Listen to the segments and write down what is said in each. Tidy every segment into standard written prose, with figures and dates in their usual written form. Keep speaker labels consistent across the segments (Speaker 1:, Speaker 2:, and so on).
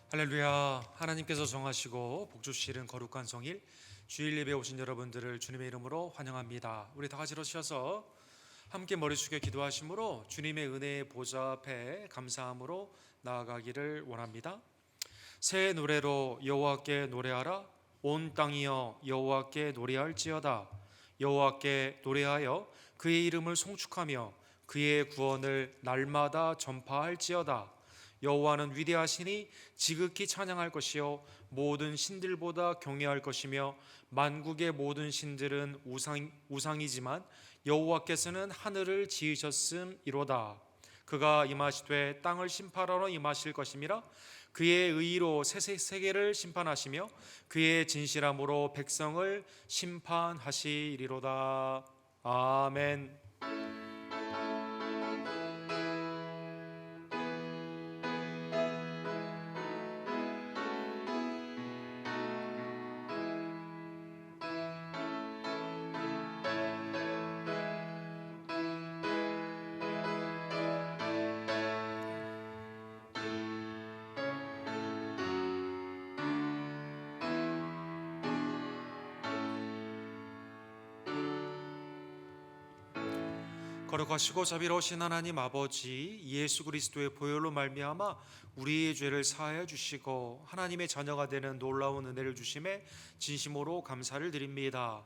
Speaker 1: 할렐루야. 하나님께서 정하시고 복 주시는 거룩한 성일 주일 예배에 오신 여러분들을 주님의 이름으로 환영합니다. 우리 다 같이 일어서셔서 함께 머리 숙여 기도하심으로 주님의 은혜의 보좌 앞에 감사함으로 나아가기를 원합니다. 새 노래로 여호와께 노래하라. 온 땅이여 여호와께 노래할지어다. 여호와께 노래하여 그의 이름을 송축하며 그의 구원을 날마다 전파할지어다. 여호와는 위대하시니 지극히 찬양할 것이요 모든 신들보다 경외할 것이며 만국의 모든 신들은 우상이지만 여호와께서는 하늘을 지으셨음이로다. 그가 임하시되 땅을 심판하러 임하실 것임이라. 그의 의의로 세계를 심판하시며 그의 진실함으로 백성을 심판하시리로다. 아멘. 거룩하시고 자비로우신 하나님 아버지, 예수 그리스도의 보혈로 말미암아 우리의 죄를 사하여 주시고 하나님의 자녀가 되는 놀라운 은혜를 주심에 진심으로 감사를 드립니다.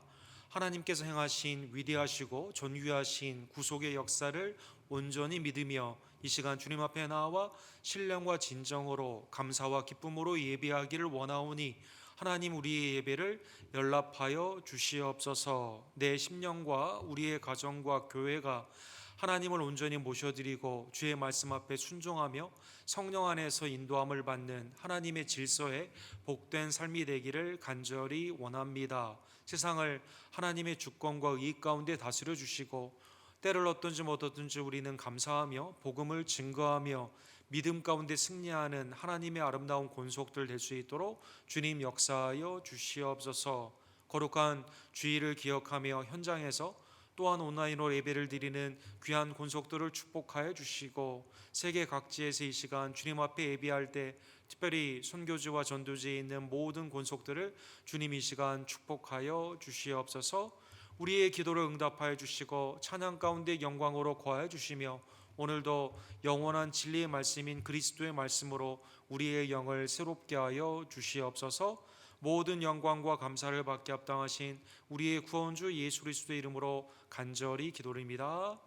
Speaker 1: 하나님께서 행하신 위대하시고 존귀하신 구속의 역사를 온전히 믿으며 이 시간 주님 앞에 나와 신령과 진정으로 감사와 기쁨으로 예배하기를 원하오니 하나님, 우리의 예배를 연락하여 주시옵소서. 내 심령과 우리의 가정과 교회가 하나님을 온전히 모셔드리고 주의 말씀 앞에 순종하며 성령 안에서 인도함을 받는 하나님의 질서에 복된 삶이 되기를 간절히 원합니다. 세상을 하나님의 주권과 의익 가운데 다스려 주시고 때를 어떤지 못어떤지 우리는 감사하며 복음을 증거하며 믿음 가운데 승리하는 하나님의 아름다운 권속들 될 수 있도록 주님 역사하여 주시옵소서. 거룩한 주일을 기억하며 현장에서 또한 온라인으로 예배를 드리는 귀한 권속들을 축복하여 주시고 세계 각지에서 이 시간 주님 앞에 예배할 때 특별히 선교지와 전도지에 있는 모든 권속들을 주님 이 시간 축복하여 주시옵소서. 우리의 기도를 응답하여 주시고 찬양 가운데 영광으로 거하여 주시며 오늘도 영원한 진리의 말씀인 그리스도의 말씀으로 우리의 영을 새롭게 하여 주시옵소서. 모든 영광과 감사를 받게 합당하신 우리의 구원주 예수 그리스도의 이름으로 간절히 기도드립니다.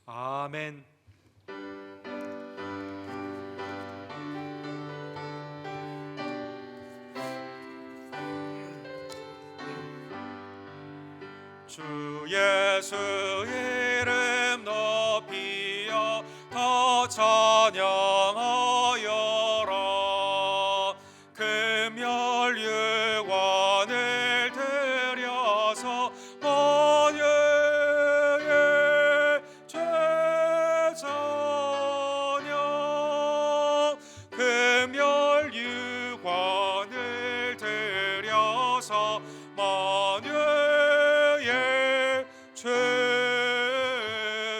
Speaker 1: 아멘. 주 예수 이름 높이여 더 찬양하여라. 금열 유관을 들여서 만유의 제사냥. 금열 유관을 들여서 만유의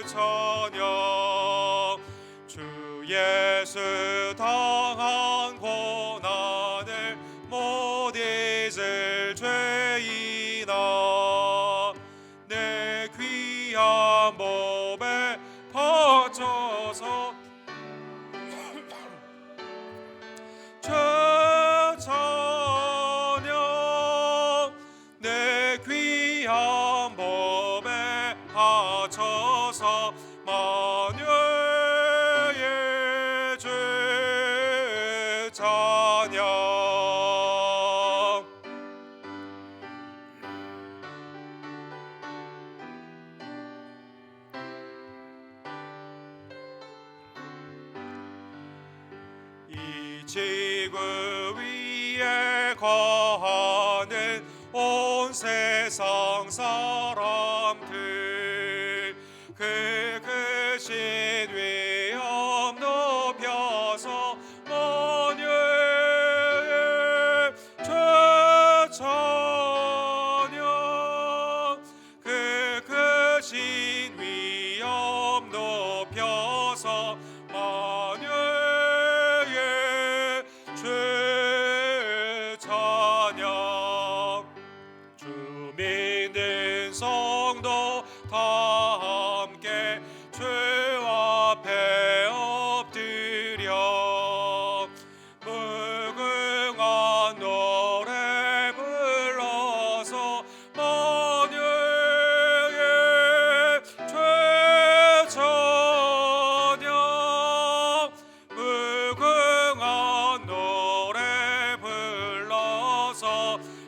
Speaker 1: 찬양. 주 예수 당한 고난을 못 잊을 죄인아 내 귀한 몸에 바쳐서 죄 찬양. 내 귀한 몸에 바쳐서 만유의 죄 찬양. 이 지구 위에 거하는 온 세상 사람들 그 크신 위엄 높여서 만유의 죄 찬양. 그 크신 위엄 높여서 만유의 죄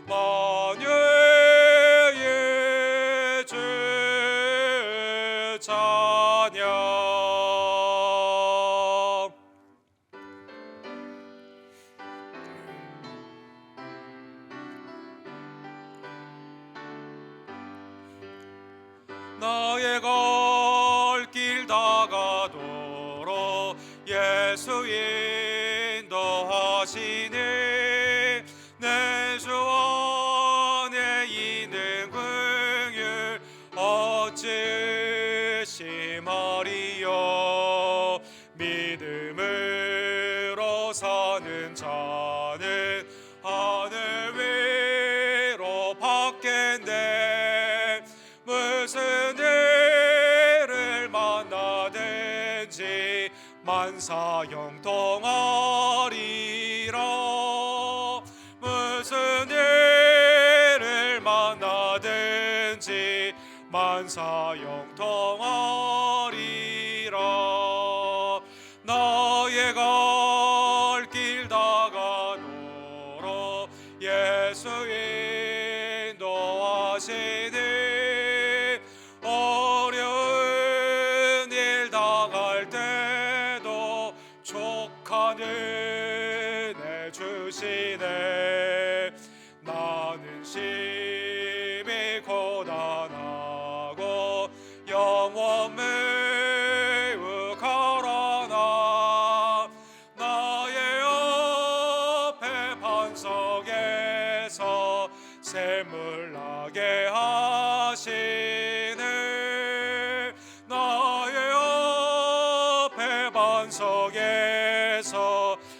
Speaker 1: 만유의 주 찬양. 나의 갈 길 다가도록 예수 인도하시니 내 주 안에 있는 긍휼 어찌 심하리요. 믿음으로 사는 자는 하늘 위로 받겠네. 무슨 일을 만나든지 만사 형통하리라. 무슨 일을 만나든지 만사 형통하리라. 나의 갈 길 다가도록 예수 인도하시니 어려운 일 당할 때도 족한 은혜 주시네. 나는 심히 고단하고 영원 매우 가라나 나의 옆에 반석에서 샘을 나게 하시네. 나의 옆에 반석에서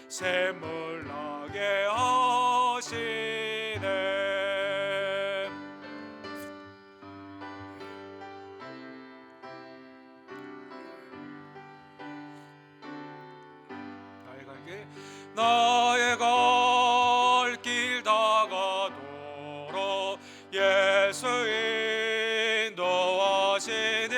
Speaker 1: 샘을 나게 하시네. 나의 갈 길 다가도록 예수 인도하시니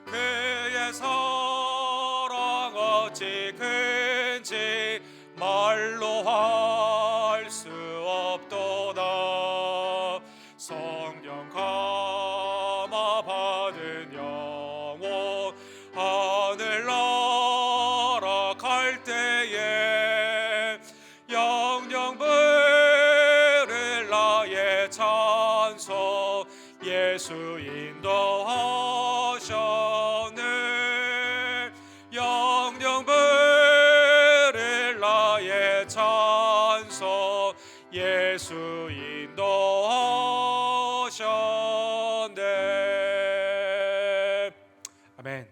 Speaker 1: 그의 사랑 어찌 큰지 말로 할 수 없도다. 성령 감화 받은 영혼 하늘 날아갈 때에 영영 부를 나의 찬송 예수 인도하셨네. 영영 부를 나의 찬송 예수 인도하셨네. 아멘.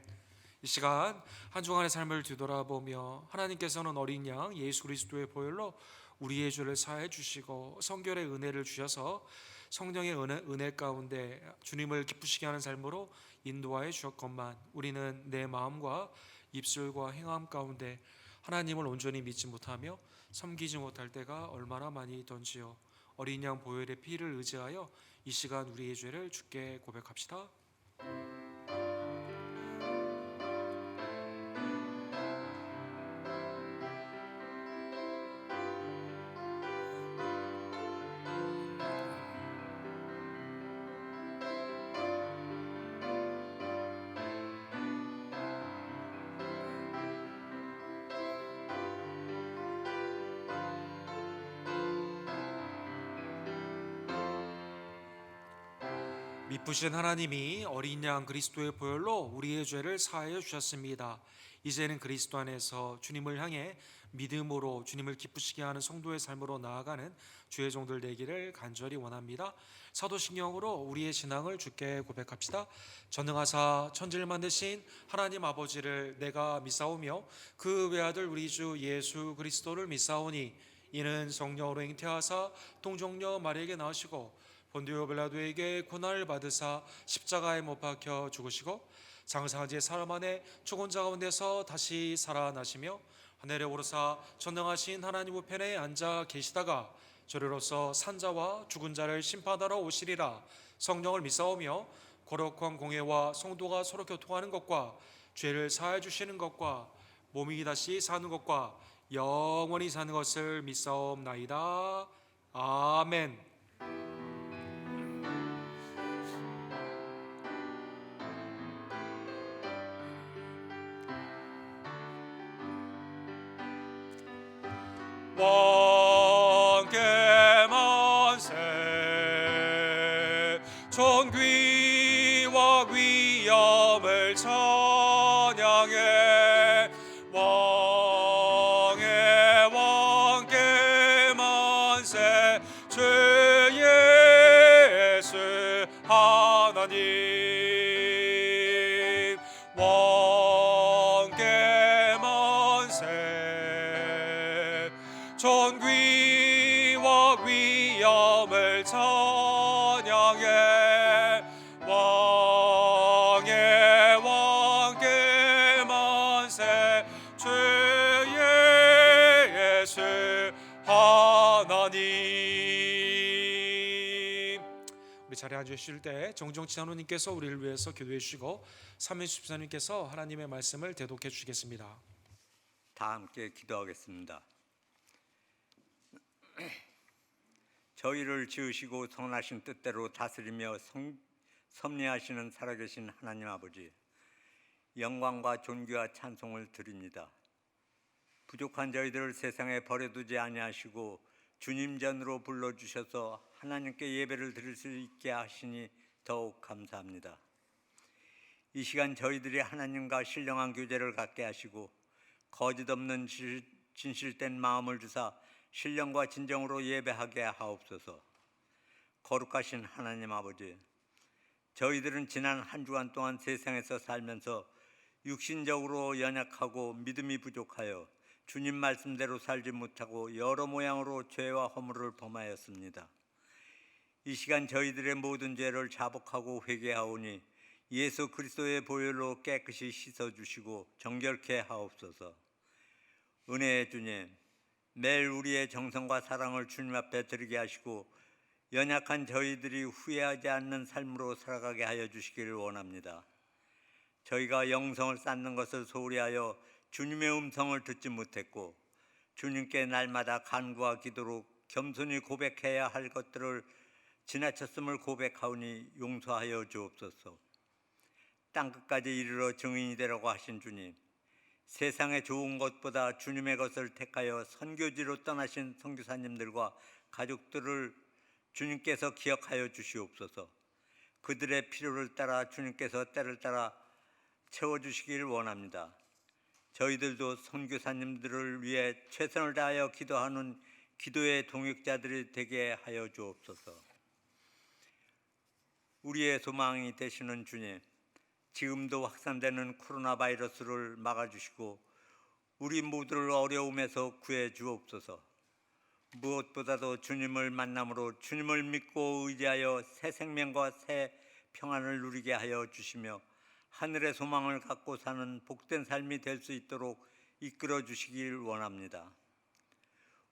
Speaker 1: 이 시간 한 주간의 삶을 뒤돌아보며 하나님께서는 어린 양 예수 그리스도의 보혈로 우리의 죄를 사해 주시고 성결의 은혜를 주셔서 성령의 은혜 가운데 주님을 기쁘시게 하는 삶으로 인도하여 주셨건만 우리는 내 마음과 입술과 행함 가운데 하나님을 온전히 믿지 못하며 섬기지 못할 때가 얼마나 많이 있던지요. 어린 양 보혈의 피를 의지하여 이 시간 우리의 죄를 주께 고백합시다. 미쁘신 하나님이 어린 양 그리스도의 보혈로 우리의 죄를 사하여 주셨습니다. 이제는 그리스도 안에서 주님을 향해 믿음으로 주님을 기쁘시게 하는 성도의 삶으로 나아가는 주의 종들 되기를 간절히 원합니다. 사도신경으로 우리의 신앙을 주께 고백합시다. 전능하사 천지를 만드신 하나님 아버지를 내가 믿사오며 그 외아들 우리 주 예수 그리스도를 믿사오니 이는 성령으로 잉태하사 동정녀 마리아에게 나으시고 본디오 빌라도에게 고난을 받으사 십자가에 못 박혀 죽으시고 장사지 사흘 만에 죽은 자 가운데서 다시 살아나시며 하늘에 오르사 전능하신 하나님 우편에 앉아 계시다가 저리로서 산자와 죽은 자를 심판하러 오시리라. 성령을 믿사오며 거룩한 공회와 성도가 서로 교통하는 것과 죄를 사하여 주시는 것과 몸이 다시 사는 것과 영원히 사는 것을 믿사옵나이다. 아멘. 왕께 만세 존귀와 위엄을 찬양해 왕께 만세 주 예수 하나님 왕께 만세 존귀와 위엄을 찬양해 왕께 만세 주 예수 하나님. 우리 자리에 앉으실 때 정정 지사노님께서 우리를 위해서 기도해 주시고 삼인수 집사님께서 하나님의 말씀을 대독해 주시겠습니다.
Speaker 2: 다 함께 기도하겠습니다. 저희를 지으시고 선하신 뜻대로 다스리며 섭리하시는 살아계신 하나님 아버지, 영광과 존귀와 찬송을 드립니다. 부족한 저희들을 세상에 버려두지 아니하시고 주님 전으로 불러주셔서 하나님께 예배를 드릴 수 있게 하시니 더욱 감사합니다. 이 시간 저희들이 하나님과 신령한 교제를 갖게 하시고 거짓 없는 진실된 마음을 주사 신령과 진정으로 예배하게 하옵소서. 거룩하신 하나님 아버지, 저희들은 지난 한 주간 동안 세상에서 살면서 육신적으로 연약하고 믿음이 부족하여 주님 말씀대로 살지 못하고 여러 모양으로 죄와 허물을 범하였습니다. 이 시간 저희들의 모든 죄를 자복하고 회개하오니 예수 그리스도의 보혈로 깨끗이 씻어주시고 정결케 하옵소서. 은혜의 주님, 매일 우리의 정성과 사랑을 주님 앞에 드리게 하시고 연약한 저희들이 후회하지 않는 삶으로 살아가게 하여 주시기를 원합니다. 저희가 영성을 쌓는 것을 소홀히 하여 주님의 음성을 듣지 못했고 주님께 날마다 간구와 기도로 겸손히 고백해야 할 것들을 지나쳤음을 고백하오니 용서하여 주옵소서. 땅끝까지 이르러 증인이 되라고 하신 주님, 세상의 좋은 것보다 주님의 것을 택하여 선교지로 떠나신 선교사님들과 가족들을 주님께서 기억하여 주시옵소서. 그들의 필요를 따라 주님께서 때를 따라 채워주시길 원합니다. 저희들도 선교사님들을 위해 최선을 다하여 기도하는 기도의 동역자들이 되게 하여 주옵소서. 우리의 소망이 되시는 주님, 지금도 확산되는 코로나 바이러스를 막아주시고 우리 모두를 어려움에서 구해 주옵소서. 무엇보다도 주님을 만남으로 주님을 믿고 의지하여 새 생명과 새 평안을 누리게 하여 주시며 하늘의 소망을 갖고 사는 복된 삶이 될 수 있도록 이끌어 주시길 원합니다.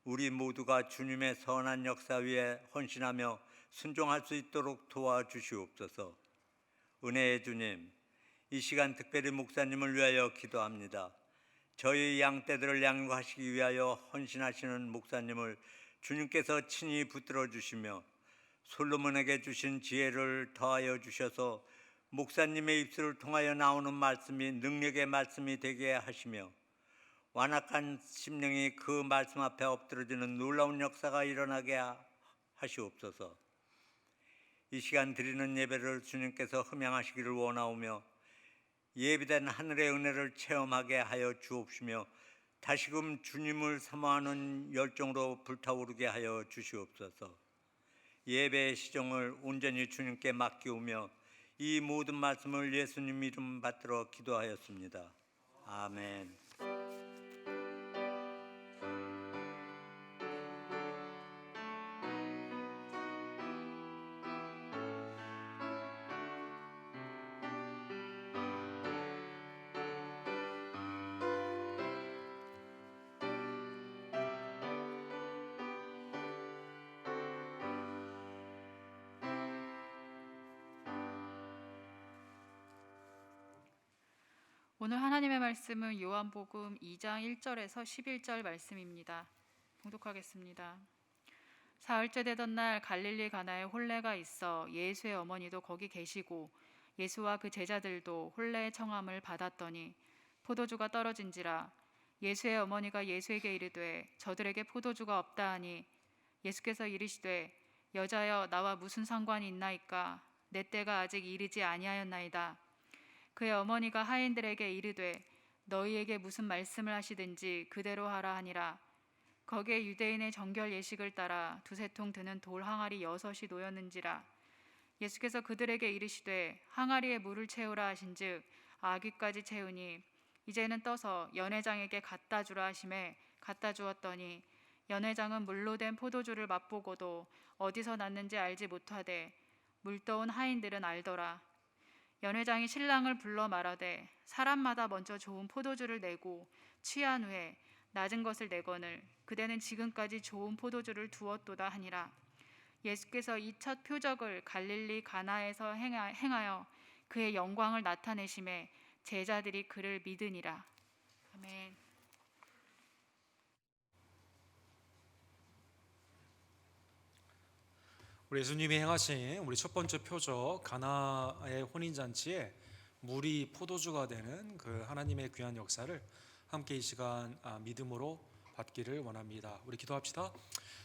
Speaker 2: 우리 모두가 주님의 선한 역사 위에 헌신하며 순종할 수 있도록 도와주시옵소서. 은혜의 주님, 이 시간 특별히 목사님을 위하여 기도합니다. 저희 양떼들을 양육하시기 위하여 헌신하시는 목사님을 주님께서 친히 붙들어 주시며 솔로몬에게 주신 지혜를 더하여 주셔서 목사님의 입술을 통하여 나오는 말씀이 능력의 말씀이 되게 하시며 완악한 심령이 그 말씀 앞에 엎드러지는 놀라운 역사가 일어나게 하시옵소서. 이 시간 드리는 예배를 주님께서 흠양하시기를 원하오며 예비된 하늘의 은혜를 체험하게 하여 주옵시며 다시금 주님을 사모하는 열정으로 불타오르게 하여 주시옵소서. 예배의 시종을 온전히 주님께 맡기오며 이 모든 말씀을 예수님 이름 받들어 기도하였습니다. 아멘.
Speaker 3: 오늘 하나님의 말씀은 요한복음 2장 1절에서 11절 말씀입니다. 봉독하겠습니다. 사흘째 되던 날 갈릴리 가나에 혼례가 있어 예수의 어머니도 거기 계시고 예수와 그 제자들도 혼례의 청함을 받았더니 포도주가 떨어진지라. 예수의 어머니가 예수에게 이르되 저들에게 포도주가 없다 하니 예수께서 이르시되 여자여 나와 무슨 상관이 있나이까 내 때가 아직 이르지 아니하였나이다. 그의 어머니가 하인들에게 이르되 너희에게 무슨 말씀을 하시든지 그대로 하라 하니라. 거기에 유대인의 정결 예식을 따라 두세 통 드는 돌 항아리 6이 놓였는지라. 예수께서 그들에게 이르시되 항아리에 물을 채우라 하신즉 아귀까지 채우니 이제는 떠서 연회장에게 갖다 주라 하심에 갖다 주었더니 연회장은 물로 된 포도주를 맛보고도 어디서 났는지 알지 못하되 물떠온 하인들은 알더라. 연회장이 신랑을 불러 말하되 사람마다 먼저 좋은 포도주를 내고 취한 후에 낮은 것을 내거늘 그대는 지금까지 좋은 포도주를 두었도다 하니라. 예수께서 이 첫 표적을 갈릴리 가나에서 행하여 그의 영광을 나타내심에 제자들이 그를 믿으니라. 아멘.
Speaker 1: 우리 예수님이 행하신 우리 첫 번째 표적 가나의 혼인잔치에 물이 포도주가 되는 그 하나님의 귀한 역사를 함께 이 시간 믿음으로 받기를 원합니다. 우리 기도합시다.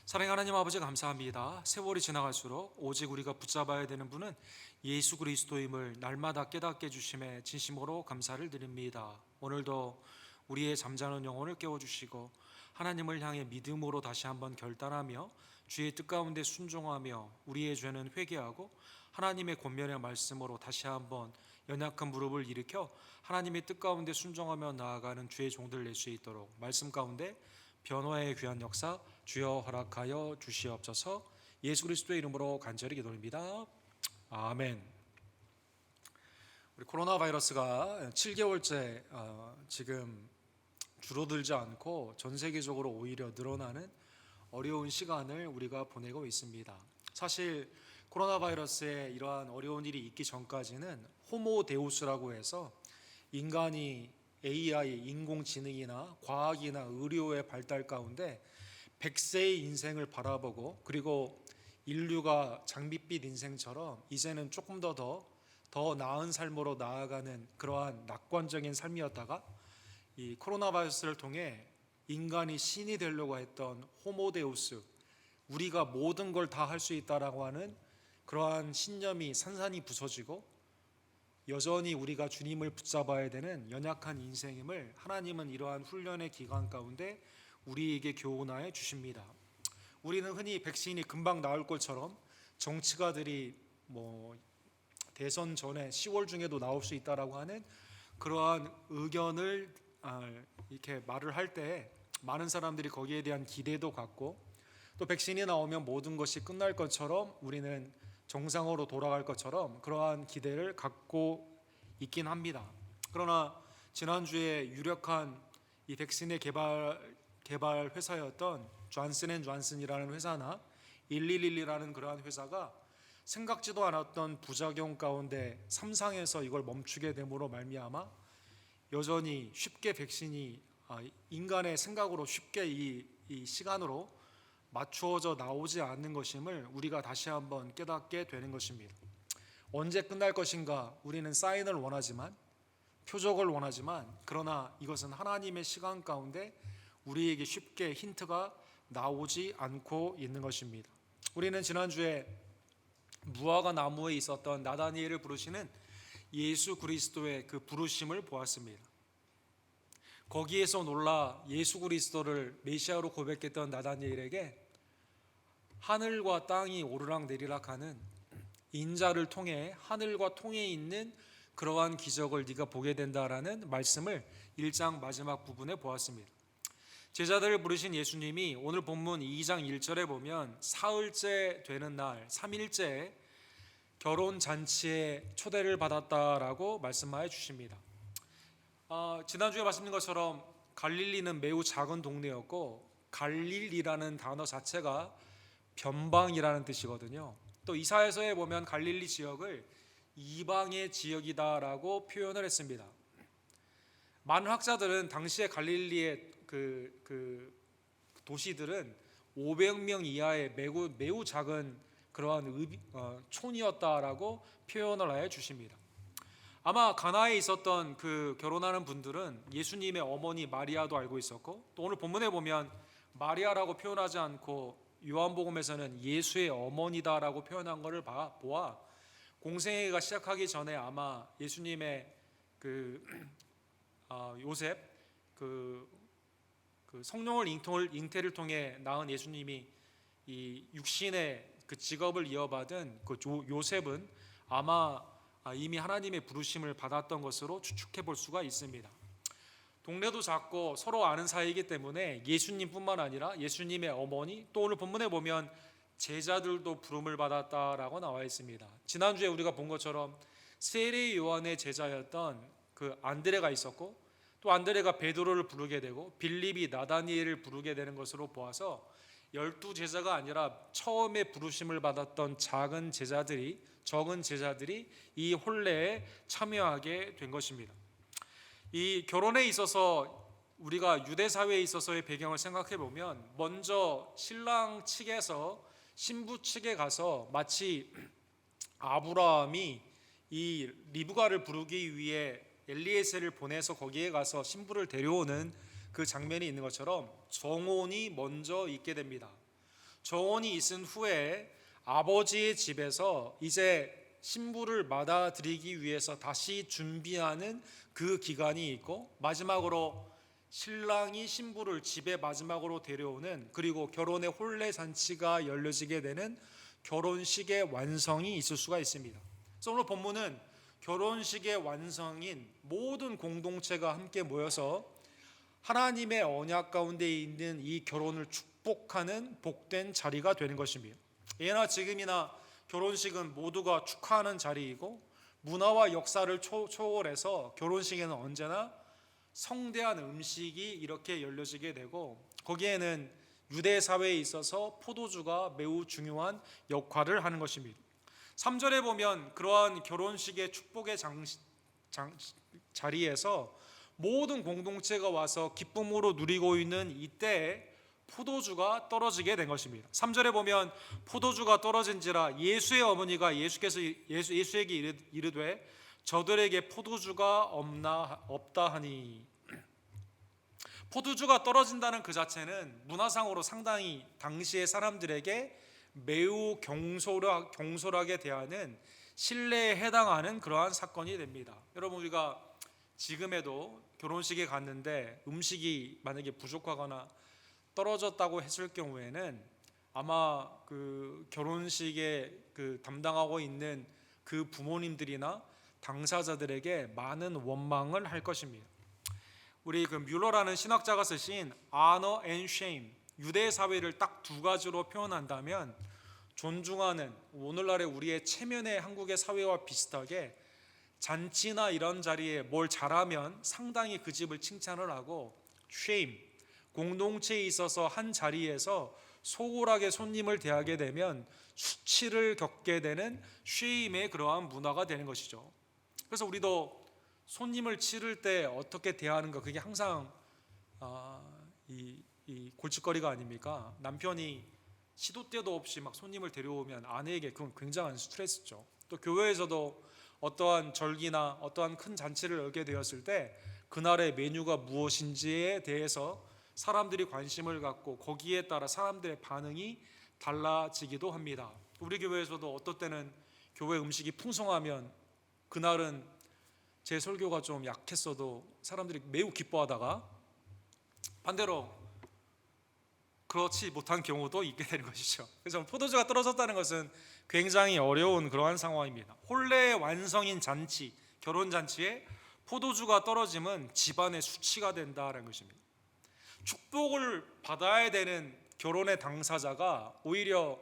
Speaker 1: 사랑하는 하나님 아버지 감사합니다. 세월이 지나갈수록 오직 우리가 붙잡아야 되는 분은 예수 그리스도임을 날마다 깨닫게 해주심에 진심으로 감사를 드립니다. 오늘도 우리의 잠자는 영혼을 깨워주시고 하나님을 향해 믿음으로 다시 한번 결단하며 주의 뜻 가운데 순종하며 우리의 죄는 회개하고 하나님의 권면의 말씀으로 다시 한번 연약한 무릎을 일으켜 하나님의 뜻 가운데 순종하며 나아가는 주의 종들 낼 수 있도록 말씀 가운데 변화의 귀한 역사 주여 허락하여 주시옵소서. 예수 그리스도의 이름으로 간절히 기도드립니다. 아멘. 우리 코로나 바이러스가 7개월째 지금 줄어들지 않고 전 세계적으로 오히려 늘어나는 어려운 시간을 우리가 보내고 있습니다. 사실 코로나 바이러스에 이러한 어려운 일이 있기 전까지는 호모 데우스라고 해서 인간이 AI, 인공지능이나 과학이나 의료의 발달 가운데 100세의 인생을 바라보고 그리고 인류가 장밋빛 인생처럼 이제는 조금 더 나은 삶으로 나아가는 그러한 낙관적인 삶이었다가 이 코로나 바이러스를 통해 인간이 신이 되려고 했던 호모데우스, 우리가 모든 걸 다 할 수 있다라고 하는 그러한 신념이 산산이 부서지고 여전히 우리가 주님을 붙잡아야 되는 연약한 인생임을 하나님은 이러한 훈련의 기간 가운데 우리에게 교훈하여 주십니다. 우리는 흔히 백신이 금방 나올 것처럼 정치가들이 대선 전에 10월 중에도 나올 수 있다라고 하는 그러한 의견을 이렇게 말을 할 때 많은 사람들이 거기에 대한 기대도 갖고 또 백신이 나오면 모든 것이 끝날 것처럼 우리는 정상으로 돌아갈 것처럼 그러한 기대를 갖고 있긴 합니다. 그러나 지난주에 유력한 이 백신의 개발 회사였던 존슨앤존슨이라는 회사나 1111이라는 그러한 회사가 생각지도 않았던 부작용 가운데 3상에서 이걸 멈추게 됨으로 말미암아 여전히 쉽게 백신이 인간의 생각으로 쉽게 이 시간으로 맞추어져 나오지 않는 것임을 우리가 다시 한번 깨닫게 되는 것입니다. 언제 끝날 것인가 우리는 사인을 원하지만 표적을 원하지만 그러나 이것은 하나님의 시간 가운데 우리에게 쉽게 힌트가 나오지 않고 있는 것입니다. 우리는 지난주에 무화과 나무에 있었던 나다니엘을 부르시는 예수 그리스도의 그 부르심을 보았습니다. 거기에서 놀라 예수 그리스도를 메시아로 고백했던 나다니엘에게 하늘과 땅이 오르락내리락 하는 인자를 통해 하늘과 통해 있는 그러한 기적을 네가 보게 된다라는 말씀을 1장 마지막 부분에 보았습니다. 제자들을 부르신 예수님이 오늘 본문 2장 1절에 보면 사흘째 되는 날 3일째 결혼잔치에 초대를 받았다라고 말씀하여 주십니다. 지난주에 말씀드린 것처럼 갈릴리는 매우 작은 동네였고 갈릴리라는 단어 자체가 변방이라는 뜻이거든요. 또 이사야서에 보면 갈릴리 지역을 이방의 지역이다라고 표현을 했습니다. 많은 학자들은 당시에 갈릴리의 그 도시들은 500명 이하의 매우 작은 그러한 촌이었다라고 표현을 해 주십니다. 아마 가나에 있었던 그 결혼하는 분들은 예수님의 어머니 마리아도 알고 있었고, 또 오늘 본문에 보면 마리아라고 표현하지 않고 요한복음에서는 예수의 어머니다라고 표현한 것을 보아 공생애가 시작하기 전에 아마 예수님의 요셉 그 성령을 잉태를 통해 낳은 예수님이 이 육신의 그 직업을 이어받은 그 요셉은 아마 이미 하나님의 부르심을 받았던 것으로 추측해 볼 수가 있습니다. 동네도 작고 서로 아는 사이이기 때문에 예수님뿐만 아니라 예수님의 어머니, 또 오늘 본문에 보면 제자들도 부름을 받았다라고 나와 있습니다. 지난주에 우리가 본 것처럼 세례 요한의 제자였던 그 안드레가 있었고, 또 안드레가 베드로를 부르게 되고 빌립이 나다니엘을 부르게 되는 것으로 보아서 12제자가 아니라 처음에 부르심을 받았던 적은 제자들이 이 혼례에 참여하게 된 것입니다. 이 결혼에 있어서 우리가 유대 사회에 있어서의 배경을 생각해 보면, 먼저 신랑 측에서 신부 측에 가서 마치 아브라함이 이 리브가를 부르기 위해 엘리에셀을 보내서 거기에 가서 신부를 데려오는 그 장면이 있는 것처럼 정혼이 먼저 있게 됩니다. 정혼이 있은 후에 아버지의 집에서 이제 신부를 받아들이기 위해서 다시 준비하는 그 기간이 있고, 마지막으로 신랑이 신부를 집에 마지막으로 데려오는, 그리고 결혼의 혼례 잔치가 열려지게 되는 결혼식의 완성이 있을 수가 있습니다. 그래서 오늘 본문은 결혼식의 완성인 모든 공동체가 함께 모여서 하나님의 언약 가운데 있는 이 결혼을 축복하는 복된 자리가 되는 것입니다. 예나 지금이나 결혼식은 모두가 축하하는 자리이고, 문화와 역사를 초월해서 결혼식에는 언제나 성대한 음식이 이렇게 열려지게 되고, 거기에는 유대 사회에 있어서 포도주가 매우 중요한 역할을 하는 것입니다. 3절에 보면 그러한 결혼식의 축복의 자리에서 모든 공동체가 와서 기쁨으로 누리고 있는 이때에 포도주가 떨어지게 된 것입니다. 3절에 보면 포도주가 떨어진지라 예수의 어머니가 예수에게 이르되 저들에게 포도주가 없다 하니. 포도주가 떨어진다는 그 자체는 문화상으로 상당히 당시의 사람들에게 매우 경솔하게 대하는 신뢰에 해당하는 그러한 사건이 됩니다. 여러분, 우리가 지금에도 결혼식에 갔는데 음식이 만약에 부족하거나 떨어졌다고 했을 경우에는 아마 그 결혼식에 담당하고 있는 그 부모님들이나 당사자들에게 많은 원망을 할 것입니다. 우리 뮬러라는 신학자가 쓰신 honor and shame, 유대 사회를 딱 두 가지로 표현한다면, 존중하는, 오늘날의 우리의 체면의 한국의 사회와 비슷하게 잔치나 이런 자리에 뭘 잘하면 상당히 그 집을 칭찬을 하고, shame, 공동체에 있어서 한 자리에서 소홀하게 손님을 대하게 되면 수치를 겪게 되는 shame의 그러한 문화가 되는 것이죠. 그래서 우리도 손님을 치를 때 어떻게 대하는가, 그게 항상 이 골칫거리가 아닙니까? 남편이 시도 때도 없이 막 손님을 데려오면 아내에게 그건 굉장한 스트레스죠. 또 교회에서도 어떠한 절기나 어떠한 큰 잔치를 열게 되었을 때 그날의 메뉴가 무엇인지에 대해서 사람들이 관심을 갖고 거기에 따라 사람들의 반응이 달라지기도 합니다. 우리 교회에서도 어떨 때는 교회 음식이 풍성하면 그날은 제 설교가 좀 약했어도 사람들이 매우 기뻐하다가 반대로 그렇지 못한 경우도 있게 되는 것이죠. 그래서 포도주가 떨어졌다는 것은 굉장히 어려운 그러한 상황입니다. 혼례의 완성인 잔치, 결혼잔치에 포도주가 떨어지면 집안의 수치가 된다는 것입니다. 축복을 받아야 되는 결혼의 당사자가 오히려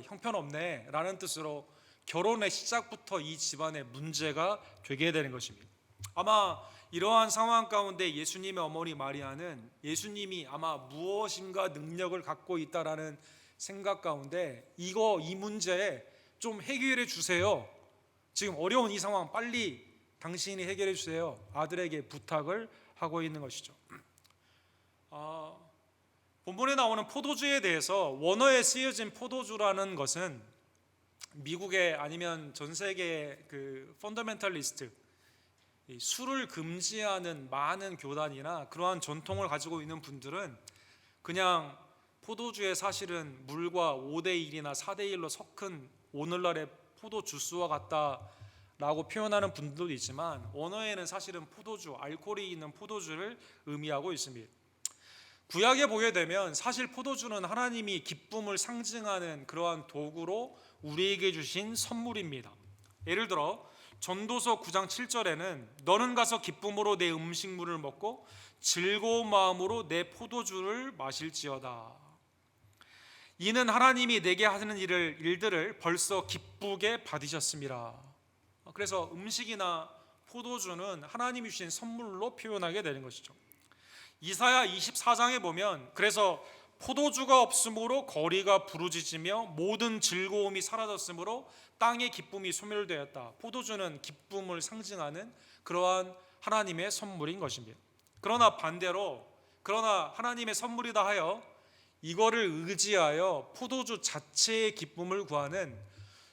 Speaker 1: 형편없네 라는 뜻으로 결혼의 시작부터 이 집안의 문제가 되게 되는 것입니다. 아마 이러한 상황 가운데 예수님의 어머니 마리아는 예수님이 아마 무엇인가 능력을 갖고 있다라는 생각 가운데 이 문제에 좀 해결해 주세요. 지금 어려운 이 상황 빨리 당신이 해결해 주세요. 아들에게 부탁을 하고 있는 것이죠. 본문에 나오는 포도주에 대해서 원어에 쓰여진 포도주라는 것은 미국의 아니면 전 세계의 그 펀더멘탈리스트, 이 술을 금지하는 많은 교단이나 그러한 전통을 가지고 있는 분들은 그냥 포도주에 사실은 물과 5대1이나 4대1로 섞은 오늘날의 포도 주스와 같다라고 표현하는 분들도 있지만, 원어에는 사실은 포도주, 알코올이 있는 포도주를 의미하고 있습니다. 구약에 보게 되면 사실 포도주는 하나님이 기쁨을 상징하는 그러한 도구로 우리에게 주신 선물입니다. 예를 들어 전도서 9장 7절에는 너는 가서 기쁨으로 내 음식물을 먹고 즐거운 마음으로 내 포도주를 마실지어다. 이는 하나님이 내게 하시는 일들을 벌써 기쁘게 받으셨습니다. 그래서 음식이나 포도주는 하나님이 주신 선물로 표현하게 되는 것이죠. 이사야 24장에 보면 그래서 포도주가 없으므로 거리가 부르짖으며 모든 즐거움이 사라졌으므로 땅의 기쁨이 소멸되었다. 포도주는 기쁨을 상징하는 그러한 하나님의 선물인 것입니다. 그러나 반대로, 그러나 하나님의 선물이다 하여 이거를 의지하여 포도주 자체의 기쁨을 구하는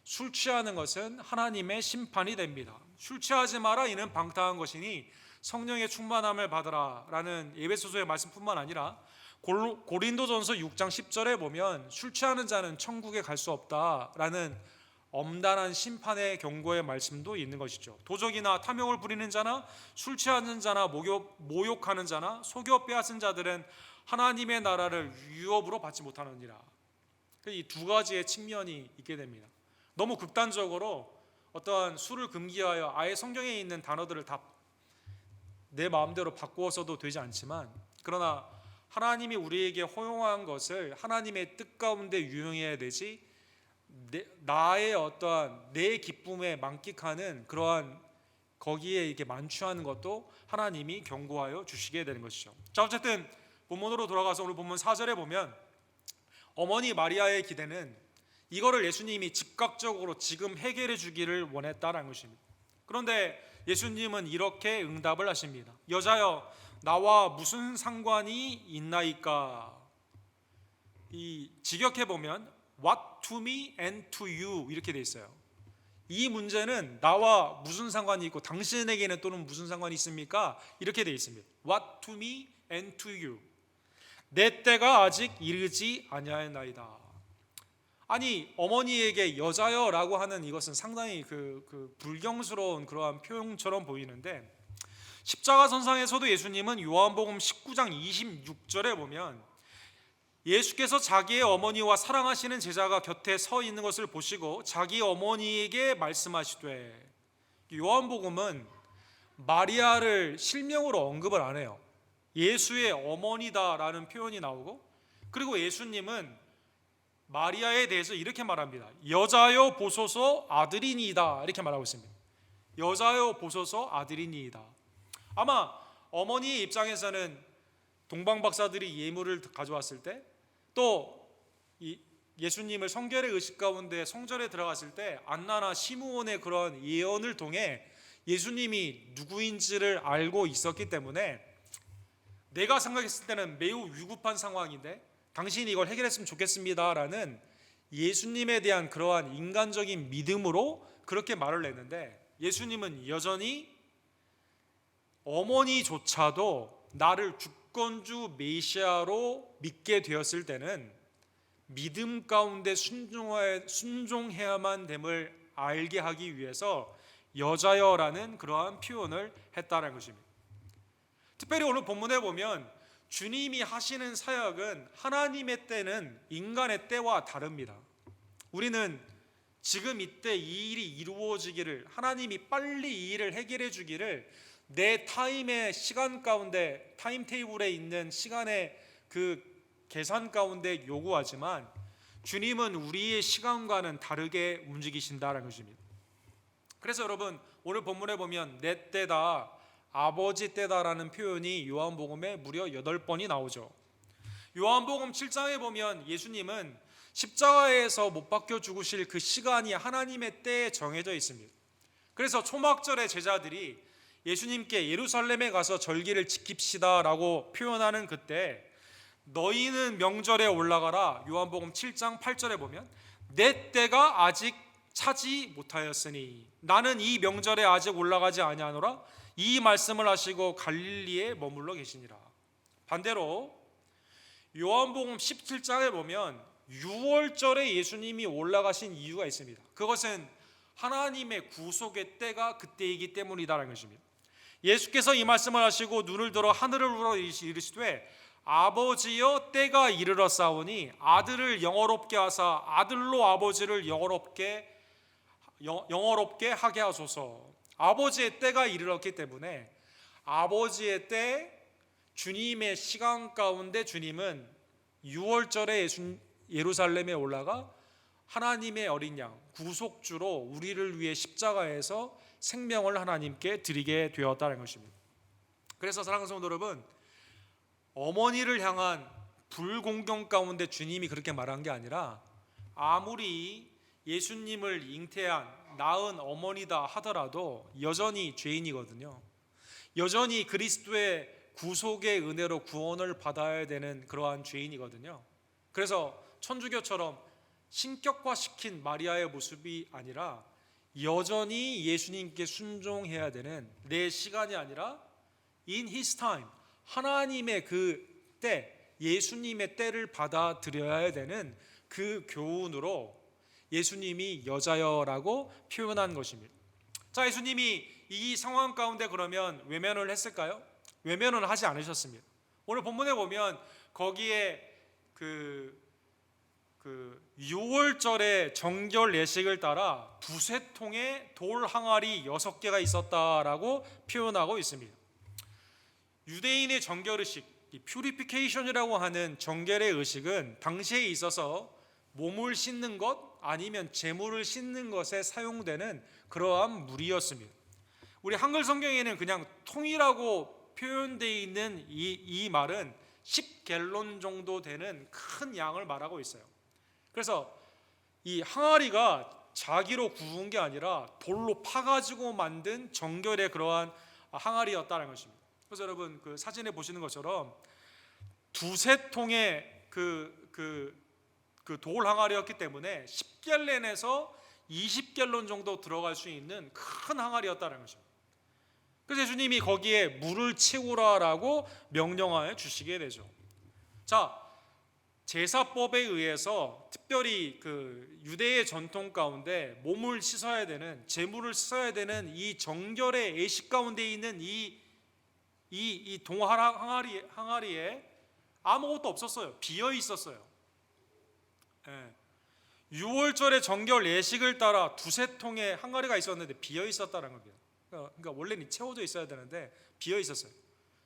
Speaker 1: 술 취하는 것은 하나님의 심판이 됩니다. 술 취하지 마라, 이는 방탕한 것이니 성령의 충만함을 받으라 라는 에베소서의 말씀뿐만 아니라 고린도전서 6장 10절에 보면 술 취하는 자는 천국에 갈 수 없다라는 엄단한 심판의 경고의 말씀도 있는 것이죠. 도적이나 탐욕을 부리는 자나 술 취하는 자나 모욕하는 자나 속여 빼앗은 자들은 하나님의 나라를 유업으로 받지 못하느니라. 이 두 가지의 측면이 있게 됩니다. 너무 극단적으로 어떠한 술을 금기하여 아예 성경에 있는 단어들을 다 내 마음대로 바꾸어서도 되지 않지만, 그러나 하나님이 우리에게 허용한 것을 하나님의 뜻 가운데 유용해야 되지, 나의 어떠한 내 기쁨에 만끽하는 그러한 거기에 이렇게 만취하는 것도 하나님이 경고하여 주시게 되는 것이죠. 자, 어쨌든 본문으로 돌아가서 오늘 본문 4절에 보면 어머니 마리아의 기대는 이거를 예수님이 즉각적으로 지금 해결해 주기를 원했다는 것입니다. 그런데 예수님은 이렇게 응답을 하십니다. 여자여, 나와 무슨 상관이 있나이까? 이 직역해 보면 What to me and to you 이렇게 돼 있어요. 이 문제는 나와 무슨 상관이 있고 당신에게는 또는 무슨 상관이 있습니까? 이렇게 돼 있습니다. What to me and to you. 내 때가 아직 이르지 아니하였나이다. 아니, 어머니에게 여자여라고 하는 이것은 상당히 그 불경스러운 그러한 표현처럼 보이는데, 십자가 선상에서도 예수님은 요한복음 19장 26절에 보면 예수께서 자기의 어머니와 사랑하시는 제자가 곁에 서 있는 것을 보시고 자기 어머니에게 말씀하시되, 요한복음은 마리아를 실명으로 언급을 안 해요. 예수의 어머니다라는 표현이 나오고, 그리고 예수님은 마리아에 대해서 이렇게 말합니다. 여자여 보소서 아들이니이다 이렇게 말하고 있습니다. 여자여 보소서 아들이니이다. 아마 어머니의 입장에서는 동방 박사들이 예물을 가져왔을 때, 또 예수님을 성결의 의식 가운데 성전에 들어갔을 때 안나나 시므온의 그런 예언을 통해 예수님이 누구인지를 알고 있었기 때문에, 내가 생각했을 때는 매우 위급한 상황인데 당신이 이걸 해결했으면 좋겠습니다라는 예수님에 대한 그러한 인간적인 믿음으로 그렇게 말을 했는데, 예수님은 여전히 어머니조차도 나를 주권주 메시아로 믿게 되었을 때는 믿음 가운데 순종해야만 됨을 알게 하기 위해서 여자여라는 그러한 표현을 했다는 것입니다. 특별히 오늘 본문에 보면 주님이 하시는 사역은 하나님의 때는 인간의 때와 다릅니다. 우리는 지금 이때 이 일이 이루어지기를, 하나님이 빨리 이 일을 해결해 주기를 내 타임의 시간 가운데, 타임 테이블에 있는 시간의 그 계산 가운데 요구하지만, 주님은 우리의 시간과는 다르게 움직이신다는 것입니다. 그래서 여러분, 오늘 본문에 보면 내 때다, 아버지 때다라는 표현이 요한복음에 무려 8번이 나오죠. 요한복음 7장에 보면 예수님은 십자가에서 못 박혀 죽으실 그 시간이 하나님의 때에 정해져 있습니다. 그래서 초막절에 제자들이 예수님께 예루살렘에 가서 절기를 지킵시다라고 표현하는 그때 너희는 명절에 올라가라. 요한복음 7장 8절에 보면 내 때가 아직 차지 못하였으니 나는 이 명절에 아직 올라가지 아니하노라. 이 말씀을 하시고 갈릴리에 머물러 계시니라. 반대로 요한복음 17장에 보면 6월절에 예수님이 올라가신 이유가 있습니다. 그것은 하나님의 구속의 때가 그때이기 때문이다라는 것입니다. 예수께서 이 말씀을 하시고 눈을 들어 하늘을 우러 이르시되 아버지여 때가 이르렀사오니 아들을 영어롭게 하사 아들로 아버지를 영어롭게 하게 하소서. 아버지의 때가 이르렀기 때문에 아버지의 때 주님의 시간 가운데 주님은 6월절에 예루살렘에 올라가 하나님의 어린 양 구속주로 우리를 위해 십자가에서 생명을 하나님께 드리게 되었다는 것입니다. 그래서 사랑하는 성도 여러분, 어머니를 향한 불공경 가운데 주님이 그렇게 말한 게 아니라 아무리 예수님을 잉태한 낳은 어머니다 하더라도 여전히 죄인이거든요. 여전히 그리스도의 구속의 은혜로 구원을 받아야 되는 그러한 죄인이거든요. 그래서 천주교처럼 신격화시킨 마리아의 모습이 아니라 여전히 예수님께 순종해야 되는, 내 시간이 아니라 in his time, 하나님의 그 때, 예수님의 때를 받아들여야 되는 그 교훈으로 예수님이 여자여라고 표현한 것입니다. 자, 예수님이 이 상황 가운데 그러면 외면을 했을까요? 외면은 하지 않으셨습니다. 오늘 본문에 보면 거기에 그 6월절의 정결 예식을 따라 두세 통의 돌 항아리 6개가 있었다라고 표현하고 있습니다. 유대인의 정결 의식, 퓨리피케이션이라고 하는 정결의 의식은 당시에 있어서 몸을 씻는 것 아니면 재물을 씻는 것에 사용되는 그러한 물이었습니다. 우리 한글 성경에는 그냥 통이라고 표현되어 있는 이 말은 10갤론 정도 되는 큰 양을 말하고 있어요. 그래서 이 항아리가 자기로 구운 게 아니라 돌로 파가지고 만든 정결의 그러한 항아리였다는 것입니다. 그래서 여러분 그 사진에 보시는 것처럼 두세 통의 돌 항아리였기 때문에 10갤론에서 20갤론 정도 들어갈 수 있는 큰 항아리였다는 것입니다. 그래서 예수님이 거기에 물을 채우라라고 명령하여 주시게 되죠. 자, 제사법에 의해서 특별히 그 유대의 전통 가운데 몸을 씻어야 되는, 제물을 씻어야 되는 이 정결의 예식 가운데 있는 이 항아리에 아무것도 없었어요. 비어 있었어요. 6월절의 정결 예식을 따라 두세 통의 항아리가 있었는데 비어 있었다는 겁니다. 그러니까 원래는 채워져 있어야 되는데 비어 있었어요.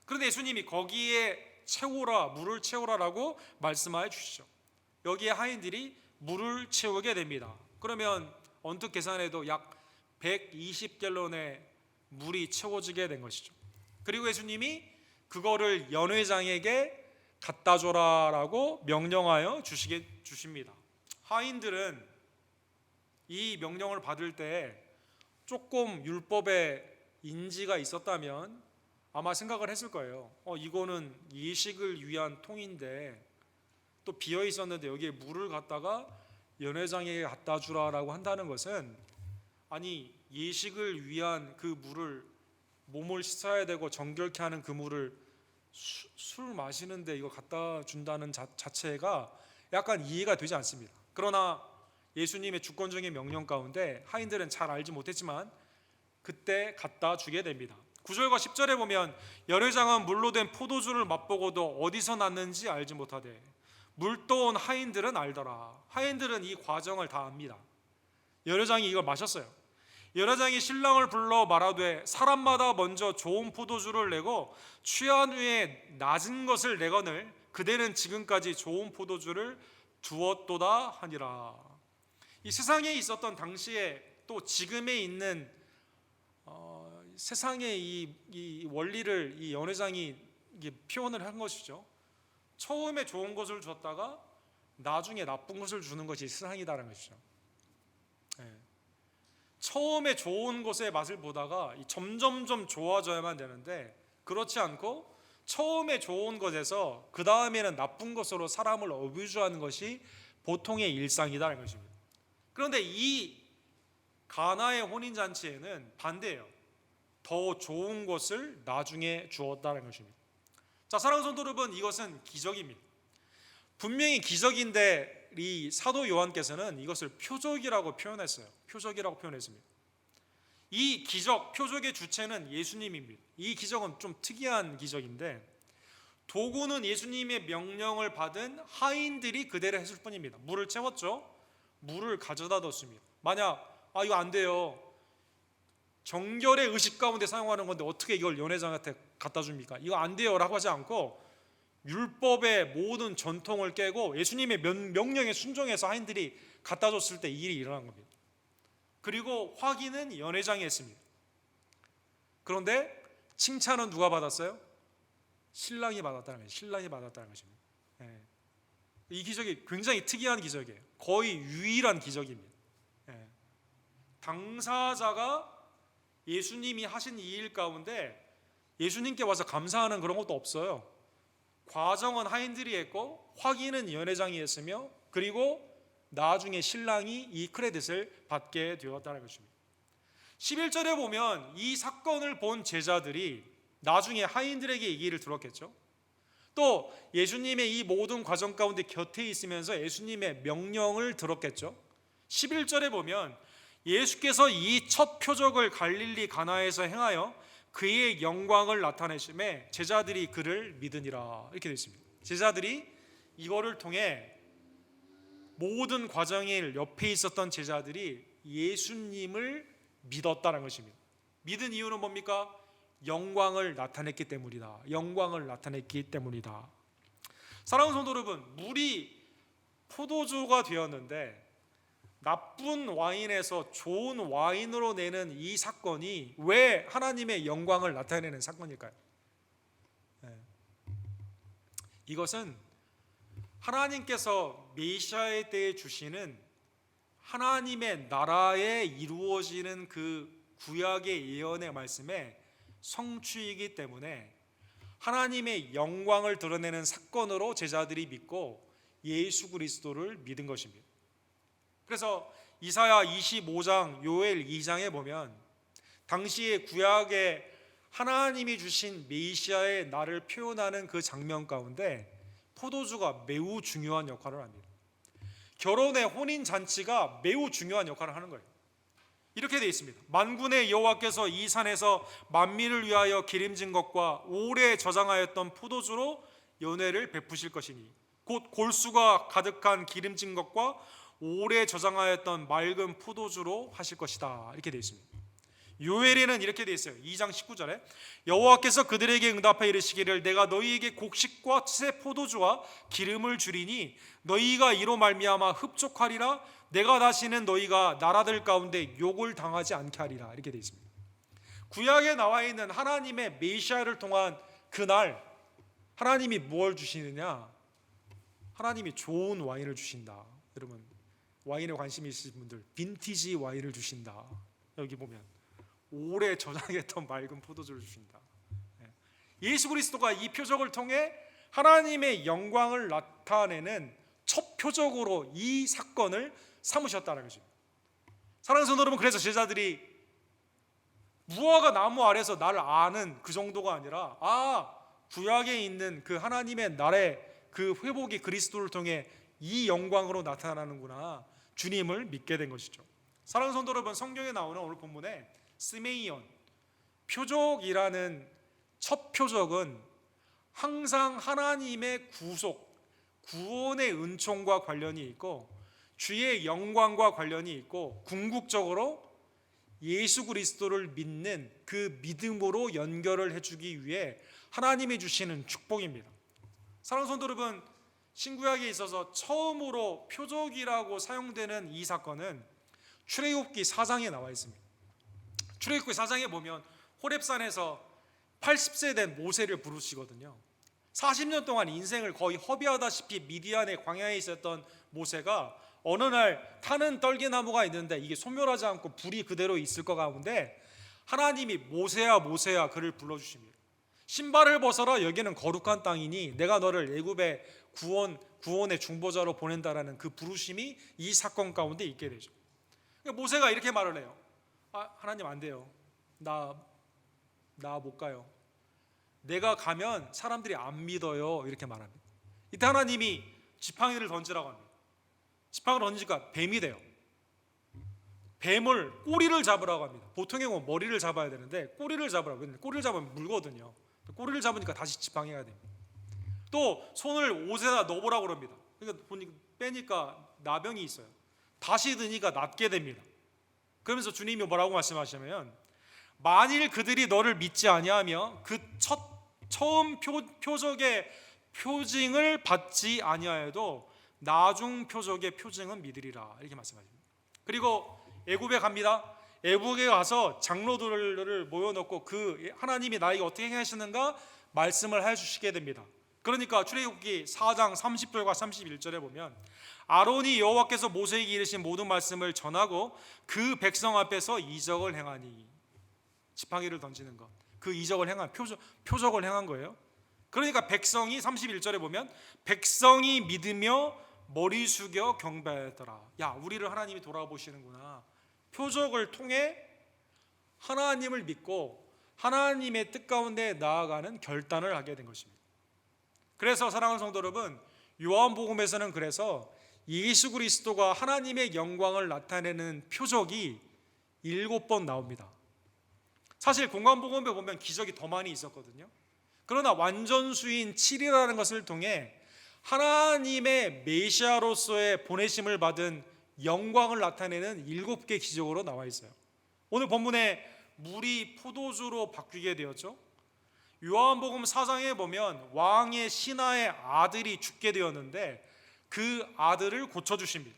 Speaker 1: 그런데 예수님이 거기에 채우라, 물을 채우라라고 말씀하여 주시죠. 여기에 하인들이 물을 채우게 됩니다. 그러면 언뜻 계산해도 약 120갤론의 물이 채워지게 된 것이죠. 그리고 예수님이 그거를 연회장에게 갖다 줘라라고 명령하여 주십니다. 하인들은 이 명령을 받을 때 조금 율법의 인지가 있었다면 아마 생각을 했을 거예요. 이거는 예식을 위한 통인데 또 비어 있었는데 여기에 물을 갖다가 연회장에게 갖다 주라라고 한다는 것은, 아니 예식을 위한 그 물을, 몸을 씻어야 되고 정결케 하는 그 물을 술 마시는데 이거 갖다 준다는 자체가 약간 이해가 되지 않습니다. 그러나 예수님의 주권적인 명령 가운데 하인들은 잘 알지 못했지만 그때 갖다 주게 됩니다. 9절과 10절에 보면 연회장은 물로 된 포도주를 맛보고도 어디서 났는지 알지 못하되 물 떠온 하인들은 알더라. 하인들은 이 과정을 다 압니다. 연회장이 이걸 마셨어요. 연회장이 신랑을 불러 말하되 사람마다 먼저 좋은 포도주를 내고 취한 후에 낮은 것을 내거늘 그대는 지금까지 좋은 포도주를 두었도다 하니라. 이 세상에 있었던 당시에 또 지금에 있는 세상의 이 원리를 이 연회장이 표현을 한 것이죠. 처음에 좋은 것을 줬다가 나중에 나쁜 것을 주는 것이 세상이다라는 것이죠. 처음에 좋은 것의 맛을 보다가 점점점 좋아져야만 되는데 그렇지 않고 처음에 좋은 것에서 그 다음에는 나쁜 것으로 사람을 어뷰즈하는 것이 보통의 일상이다라는 것입니다. 그런데 이 가나의 혼인잔치에는 반대예요. 더 좋은 것을 나중에 주었다는 것입니다. 자, 사랑하는 성도 여러분, 이것은 기적입니다. 분명히 기적인데 이 사도 요한께서는 이것을 표적이라고 표현했어요. 표적이라고 표현했습니다. 이 기적, 표적의 주체는 예수님입니다. 이 기적은 좀 특이한 기적인데 도구는 예수님의 명령을 받은 하인들이 그대로 했을 뿐입니다. 물을 채웠죠. 물을 가져다 뒀습니다. 만약 이거 안 돼요, 정결의 의식 가운데 사용하는 건데 어떻게 이걸 연회장한테 갖다 줍니까? 이거 안 돼요 라고 하지 않고 율법의 모든 전통을 깨고 예수님의 명령에 순종해서 하인들이 갖다 줬을 때 이 일이 일어난 겁니다. 그리고 확인은 연회장이 했습니다. 그런데 칭찬은 누가 받았어요? 신랑이 받았다는 거예요. 신랑이 받았다는 것입니다. 이 기적이 굉장히 특이한 기적이에요. 거의 유일한 기적입니다. 당사자가 예수님이 하신 이 일 가운데 예수님께 와서 감사하는 그런 것도 없어요. 과정은 하인들이 했고 확인은 연회장이 했으며 그리고 나중에 신랑이 이 크레딧을 받게 되었다는 것입니다. 11절에 보면 이 사건을 본 제자들이 나중에 하인들에게 얘기를 들었겠죠. 또 예수님의 이 모든 과정 가운데 곁에 있으면서 예수님의 명령을 들었겠죠. 11절에 보면 예수께서 이 첫 표적을 갈릴리 가나에서 행하여 그의 영광을 나타내심에 제자들이 그를 믿으니라 이렇게 되어 있습니다. 제자들이 이거를 통해 모든 과정의 옆에 있었던 제자들이 예수님을 믿었다는 것입니다. 믿은 이유는 뭡니까? 영광을 나타냈기 때문이다. 영광을 나타냈기 때문이다. 사랑하는 성도 여러분, 물이 포도주가 되었는데 나쁜 와인에서 좋은 와인으로 내는 이 사건이 왜 하나님의 영광을 나타내는 사건일까요? 이것은 하나님께서 메시아에 대해 주시는 하나님의 나라에 이루어지는 그 구약의 예언의 말씀에 성취이기 때문에 하나님의 영광을 드러내는 사건으로 제자들이 믿고 예수 그리스도를 믿은 것입니다. 그래서 이사야 25장, 요엘 2장에 보면 당시의 구약에 하나님이 주신 메시아의 날을 표현하는 그 장면 가운데 포도주가 매우 중요한 역할을 합니다. 결혼의 혼인 잔치가 매우 중요한 역할을 하는 거예요. 이렇게 되어 있습니다. 만군의 여호와께서 이 산에서 만민을 위하여 기름진 것과 오래 저장하였던 포도주로 연회를 베푸실 것이니 곧 골수가 가득한 기름진 것과 오래 저장하였던 맑은 포도주로 하실 것이다 이렇게 되어 있습니다. 요엘에는 이렇게 되어 있어요. 2장 19절에 여호와께서 그들에게 응답하여 이르시기를 내가 너희에게 곡식과 새 포도주와 기름을 주리니 너희가 이로 말미암아 흡족하리라. 내가 다시는 너희가 나라들 가운데 욕을 당하지 않게 하리라 이렇게 되어 있습니다. 구약에 나와 있는 하나님의 메시아를 통한 그날 하나님이 무엇을 주시느냐? 하나님이 좋은 와인을 주신다. 여러분 와인에 관심이 있으신 분들 빈티지 와인을 주신다. 여기 보면 오래 저장했던 맑은 포도주를 주신다. 예수 그리스도가 이 표적을 통해 하나님의 영광을 나타내는 첫 표적으로 이 사건을 삼으셨다는 것입니다. 사랑하는 성도 여러분, 그래서 제자들이 무화과 나무 아래서 나를 아는 그 정도가 아니라 구약에 있는 그 하나님의 날의 그 회복이 그리스도를 통해 이 영광으로 나타나는구나, 주님을 믿게 된 것이죠. 사랑하는 성도 여러분, 성경에 나오는 오늘 본문에 스메이온 표적이라는 첫 표적은 항상 하나님의 구속, 구원의 은총과 관련이 있고 주의 영광과 관련이 있고 궁극적으로 예수 그리스도를 믿는 그 믿음으로 연결을 해주기 위해 하나님이 주시는 축복입니다. 사랑하는 성도 여러분, 신구약에 있어서 처음으로 표적이라고 사용되는 이 사건은 출애굽기 4장에 나와 있습니다. 출애굽기 4장에 보면 호렙산에서 80세 된 모세를 부르시거든요. 40년 동안 인생을 거의 허비하다시피 미디안의 광야에 있었던 모세가 어느 날 타는 떨기나무가 있는데 이게 소멸하지 않고 불이 그대로 있을 것 가운데 하나님이 모세야 모세야 그를 불러주십니다. 신발을 벗어라, 여기는 거룩한 땅이니 내가 너를 애굽의 구원의 중보자로 보낸다라는 그 부르심이 이 사건 가운데 있게 되죠. 그러니까 모세가 이렇게 말을 해요. 하나님 안 돼요. 나 못 가요. 내가 가면 사람들이 안 믿어요. 이렇게 말합니다. 이때 하나님이 지팡이를 던지라고 합니다. 지팡이를 던지니까 뱀이 돼요. 뱀을 꼬리를 잡으라고 합니다. 보통의 경우 머리를 잡아야 되는데 꼬리를 잡으라고 했는데 꼬리를 잡으면 물거든요. 꼬리를 잡으니까 다시 지팡이가 됩니다. 또 손을 옷에다 넣어보라고 합니다. 그러니까 빼니까 나병이 있어요. 다시 드니까 낫게 됩니다. 그러면서 주님이 뭐라고 말씀하시냐면, 만일 그들이 너를 믿지 아니하며 그 처음 표적의 표징을 받지 아니하여도 나중 표적의 표징은 믿으리라, 이렇게 말씀하십니다. 그리고 애굽에 갑니다. 애굽에 가서 장로들을 모여놓고 그 하나님이 나에게 어떻게 행하시는가 말씀을 해주시게 됩니다. 그러니까 출애굽기 4장 30절과 31절에 보면, 아론이 여호와께서 모세에게 이르신 모든 말씀을 전하고 그 백성 앞에서 이적을 행하니, 지팡이를 던지는 것, 그 이적을 행한 표적을 행한 거예요. 그러니까 백성이 31절에 보면 백성이 믿으며 머리 숙여 경배하더라. 야, 우리를 하나님이 돌아보시는구나. 표적을 통해 하나님을 믿고 하나님의 뜻 가운데 나아가는 결단을 하게 된 것입니다. 그래서 사랑하는 성도 여러분, 요한복음에서는 그래서 예수 그리스도가 하나님의 영광을 나타내는 표적이 7번 나옵니다. 사실 공관복음에 보면 기적이 더 많이 있었거든요. 그러나 완전수인 7이라는 것을 통해 하나님의 메시아로서의 보내심을 받은 영광을 나타내는 7개 기적으로 나와 있어요. 오늘 본문에 물이 포도주로 바뀌게 되었죠. 요한복음 4장에 보면 왕의 신하의 아들이 죽게 되었는데 그 아들을 고쳐주십니다.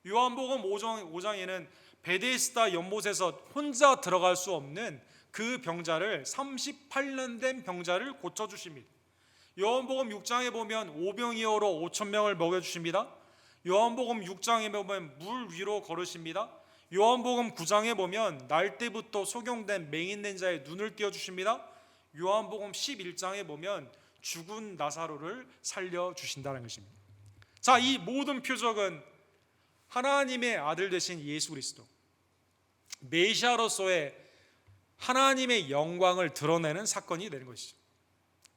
Speaker 1: 요한복음 5장에는 베데스다 연못에서 혼자 들어갈 수 없는 그 병자를 38년 된 병자를 고쳐주십니다. 요한복음 6장에 보면 오병이어로 5,000명을 먹여주십니다. 요한복음 6장에 보면 물 위로 걸으십니다. 요한복음 9장에 보면 날 때부터 소경된 맹인된 자의 눈을 띄워주십니다. 요한복음 11장에 보면 죽은 나사로를 살려주신다는 것입니다. 자, 이 모든 표적은 하나님의 아들 되신 예수 그리스도, 메시아로서의 하나님의 영광을 드러내는 사건이 되는 것이죠.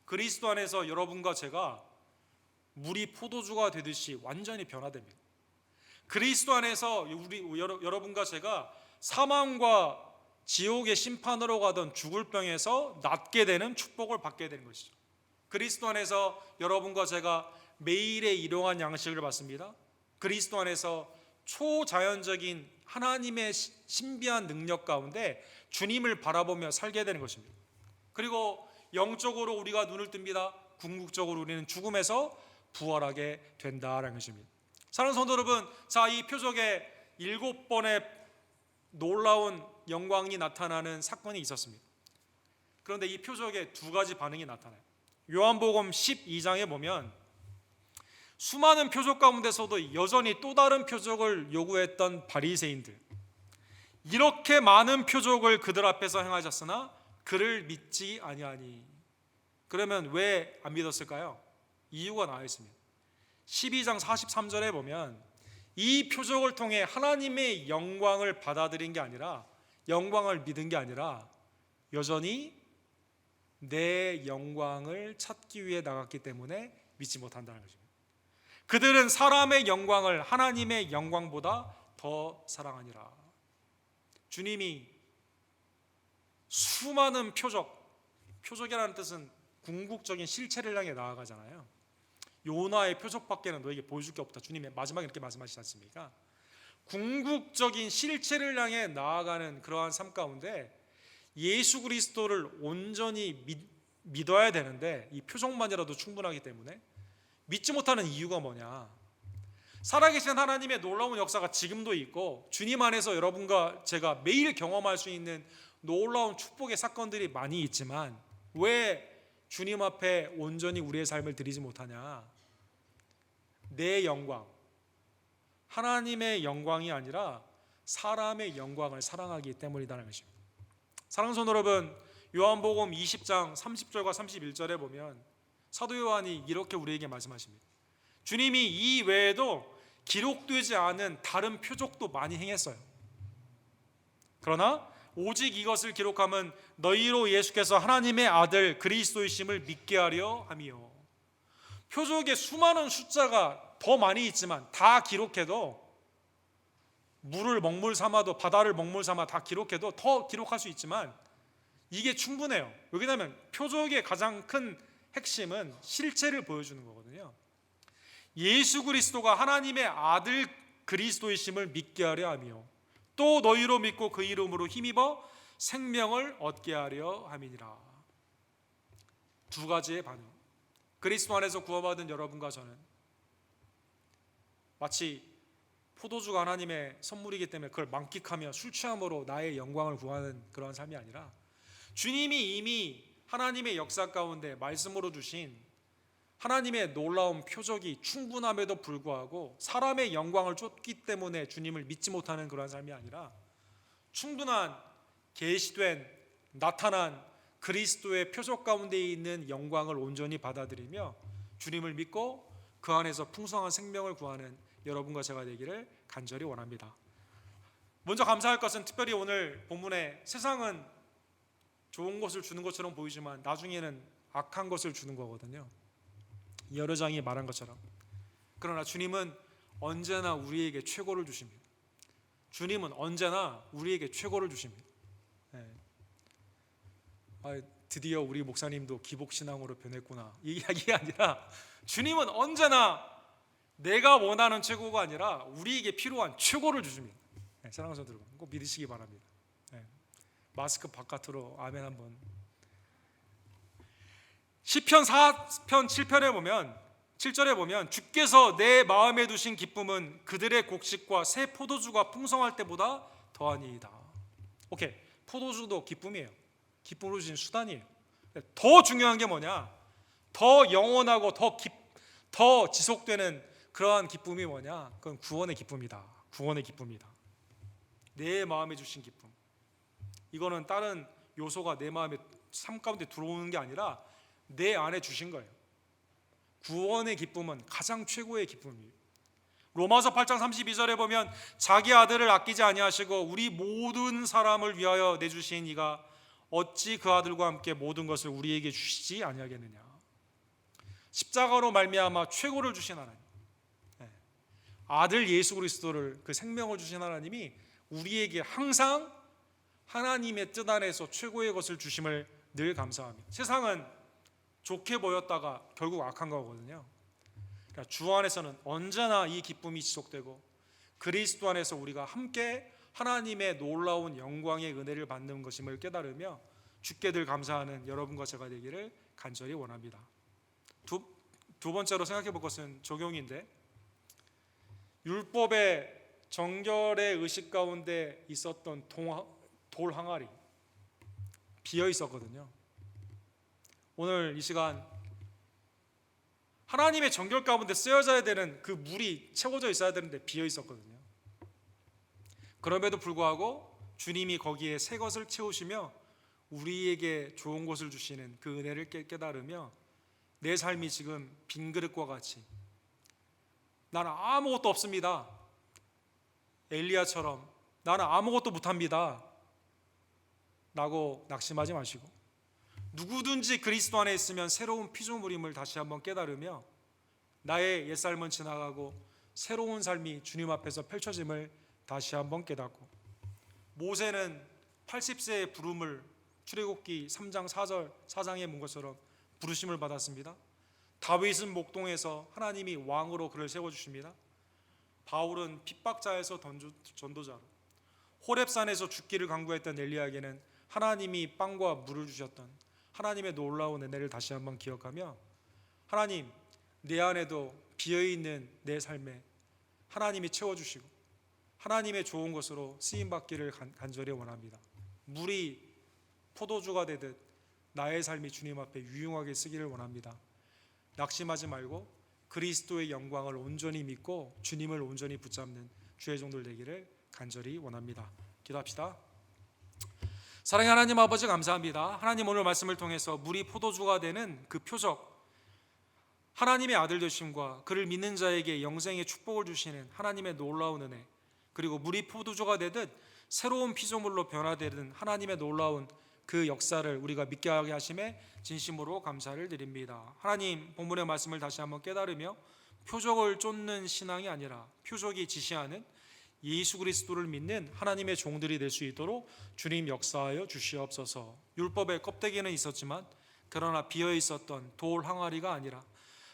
Speaker 1: 그리스도 안에서 여러분과 제가 물이 포도주가 되듯이 완전히 변화됩니다. 그리스도 안에서 여러분과 제가 사망과 지옥의 심판으로 가던 죽을 병에서 낫게 되는 축복을 받게 되는 것이죠. 그리스도 안에서 여러분과 제가 매일의 일용할 양식을 받습니다. 그리스도 안에서 초자연적인 하나님의 신비한 능력 가운데 주님을 바라보며 살게 되는 것입니다. 그리고 영적으로 우리가 눈을 뜹니다. 궁극적으로 우리는 죽음에서 부활하게 된다라는 것입니다. 사랑하는 성도 여러분, 자, 이 표적에 7번의 놀라운 영광이 나타나는 사건이 있었습니다. 그런데 이 표적에 2가지 반응이 나타나요. 요한복음 12장에 보면 수많은 표적 가운데서도 여전히 또 다른 표적을 요구했던 바리새인들, 이렇게 많은 표적을 그들 앞에서 행하셨으나 그를 믿지 아니하니. 그러면 왜 안 믿었을까요? 이유가 나와 있습니다. 12장 43절에 보면 이 표적을 통해 하나님의 영광을 받아들인 게 아니라, 영광을 믿은 게 아니라 여전히 내 영광을 찾기 위해 나갔기 때문에 믿지 못한다는 것입니다. 그들은 사람의 영광을 하나님의 영광보다 더 사랑하니라. 주님이 수많은 표적이라는 뜻은 궁극적인 실체를 향해 나아가잖아요. 요나의 표적밖에는 너에게 보여줄 게 없다. 주님이 마지막에 이렇게 말씀하시지 않습니까? 궁극적인 실체를 향해 나아가는 그러한 삶 가운데 예수 그리스도를 온전히 믿어야 되는데 이 표적만이라도 충분하기 때문에 믿지 못하는 이유가 뭐냐? 살아계신 하나님의 놀라운 역사가 지금도 있고 주님 안에서 여러분과 제가 매일 경험할 수 있는 놀라운 축복의 사건들이 많이 있지만 왜 주님 앞에 온전히 우리의 삶을 드리지 못하냐? 내 영광, 하나님의 영광이 아니라 사람의 영광을 사랑하기 때문이라는 것입니다. 사랑하는 성도 여러분, 요한복음 20장 30절과 31절에 보면 사도 요한이 이렇게 우리에게 말씀하십니다. 주님이 이 외에도 기록되지 않은 다른 표적도 많이 행했어요. 그러나 오직 이것을 기록함은 너희로 예수께서 하나님의 아들 그리스도이심을 믿게 하려 함이요. 표적의 수많은 숫자가 더 많이 있지만 다 기록해도, 물을 먹물 삼아도, 바다를 먹물 삼아 다 기록해도 더 기록할 수 있지만 이게 충분해요. 왜냐하면 표적의 가장 큰 핵심은 실체를 보여주는 거거든요. 예수 그리스도가 하나님의 아들 그리스도이심을 믿게 하려 하며 또 너희로 믿고 그 이름으로 힘입어 생명을 얻게 하려 함이니라. 두 가지의 반응. 그리스도 안에서 구원받은 여러분과 저는 마치 포도주가 하나님의 선물이기 때문에 그걸 만끽하며 술 취함으로 나의 영광을 구하는 그런 삶이 아니라, 주님이 이미 하나님의 역사 가운데 말씀으로 주신 하나님의 놀라운 표적이 충분함에도 불구하고 사람의 영광을 쫓기 때문에 주님을 믿지 못하는 그런 삶이 아니라, 충분한 계시된 나타난 그리스도의 표적 가운데 있는 영광을 온전히 받아들이며 주님을 믿고 그 안에서 풍성한 생명을 구하는 여러분과 제가 되기를 간절히 원합니다. 먼저 감사할 것은 특별히 오늘 본문에 세상은 좋은 것을 주는 것처럼 보이지만 나중에는 악한 것을 주는 거거든요. 여러 장이 말한 것처럼. 그러나 주님은 언제나 우리에게 최고를 주십니다. 주님은 언제나 우리에게 최고를 주십니다. 드디어 우리 목사님도 기복신앙으로 변했구나, 이 이야기가 아니라 주님은 언제나 내가 원하는 최고가 아니라 우리에게 필요한 최고를 주십니다. 사랑하는 성도 여러분, 꼭 믿으시기 바랍니다. 마스크 바깥으로 아멘 한번. 시편 4편 7편에 보면 7절에 보면 주께서 내 마음에 두신 기쁨은 그들의 곡식과 새 포도주가 풍성할 때보다 더하니이다. 오케이, 포도주도 기쁨이에요. 기쁨으로 주신 수단이에요. 더 중요한 게 뭐냐? 더 영원하고 더 지속되는 그러한 기쁨이 뭐냐? 그건 구원의 기쁨이다. 구원의 기쁨이다. 내 마음에 주신 기쁨. 이거는 다른 요소가 내 마음에 삶 가운데 들어오는 게 아니라 내 안에 주신 거예요. 구원의 기쁨은 가장 최고의 기쁨이에요. 로마서 8장 32절에 보면 자기 아들을 아끼지 아니하시고 우리 모든 사람을 위하여 내주신 이가 어찌 그 아들과 함께 모든 것을 우리에게 주시지 아니하겠느냐. 십자가로 말미암아 최고를 주신 하나님, 아들 예수 그리스도를, 그 생명을 주신 하나님이 우리에게 항상 하나님의 뜻 안에서 최고의 것을 주심을 늘 감사합니다. 세상은 좋게 보였다가 결국 악한 거거든요. 그러니까 주 안에서는 언제나 이 기쁨이 지속되고 그리스도 안에서 우리가 함께 하나님의 놀라운 영광의 은혜를 받는 것임을 깨달으며 주께 늘 감사하는 여러분과 제가 되기를 간절히 원합니다. 두 번째로 생각해 볼 것은 적용인데, 율법의 정결의 의식 가운데 있었던 돌 항아리 비어 있었거든요. 오늘 이 시간 하나님의 정결 가운데 쓰여져야 되는 그 물이 채워져 있어야 되는데 비어 있었거든요. 그럼에도 불구하고 주님이 거기에 새 것을 채우시며 우리에게 좋은 것을 주시는 그 은혜를 깨달으며 내 삶이 지금 빈 그릇과 같이 나는 아무것도 없습니다, 엘리야처럼 나는 아무것도 못합니다 라고 낙심하지 마시고, 누구든지 그리스도 안에 있으면 새로운 피조물임을 다시 한번 깨달으며 나의 옛삶은 지나가고 새로운 삶이 주님 앞에서 펼쳐짐을 다시 한번 깨닫고, 모세는 80세의 부름을 출애굽기 3장 4장에 본 것처럼 부르심을 받았습니다. 다윗은 목동에서 하나님이 왕으로 그를 세워주십니다. 바울은 핍박자에서 전도자로, 호렙산에서 죽기를 간구했던 엘리야에게는 하나님이 빵과 물을 주셨던 하나님의 놀라운 은혜를 다시 한번 기억하며, 하나님, 내 안에도 비어있는 내 삶에 하나님이 채워주시고 하나님의 좋은 것으로 쓰임받기를 간절히 원합니다. 물이 포도주가 되듯 나의 삶이 주님 앞에 유용하게 쓰기를 원합니다. 낙심하지 말고 그리스도의 영광을 온전히 믿고 주님을 온전히 붙잡는 주의 종들 되기를 간절히 원합니다. 기도합시다. 사랑의 하나님 아버지 감사합니다. 하나님 오늘 말씀을 통해서 물이 포도주가 되는 그 표적, 하나님의 아들 되심과 그를 믿는 자에게 영생의 축복을 주시는 하나님의 놀라운 은혜, 그리고 물이 포도주가 되듯 새로운 피조물로 변화되는 하나님의 놀라운 그 역사를 우리가 믿게 하게 하심에 진심으로 감사를 드립니다. 하나님, 본문의 말씀을 다시 한번 깨달으며 표적을 쫓는 신앙이 아니라 표적이 지시하는 예수 그리스도를 믿는 하나님의 종들이 될 수 있도록 주님 역사하여 주시옵소서. 율법의 껍데기는 있었지만 그러나 비어 있었던 돌 항아리가 아니라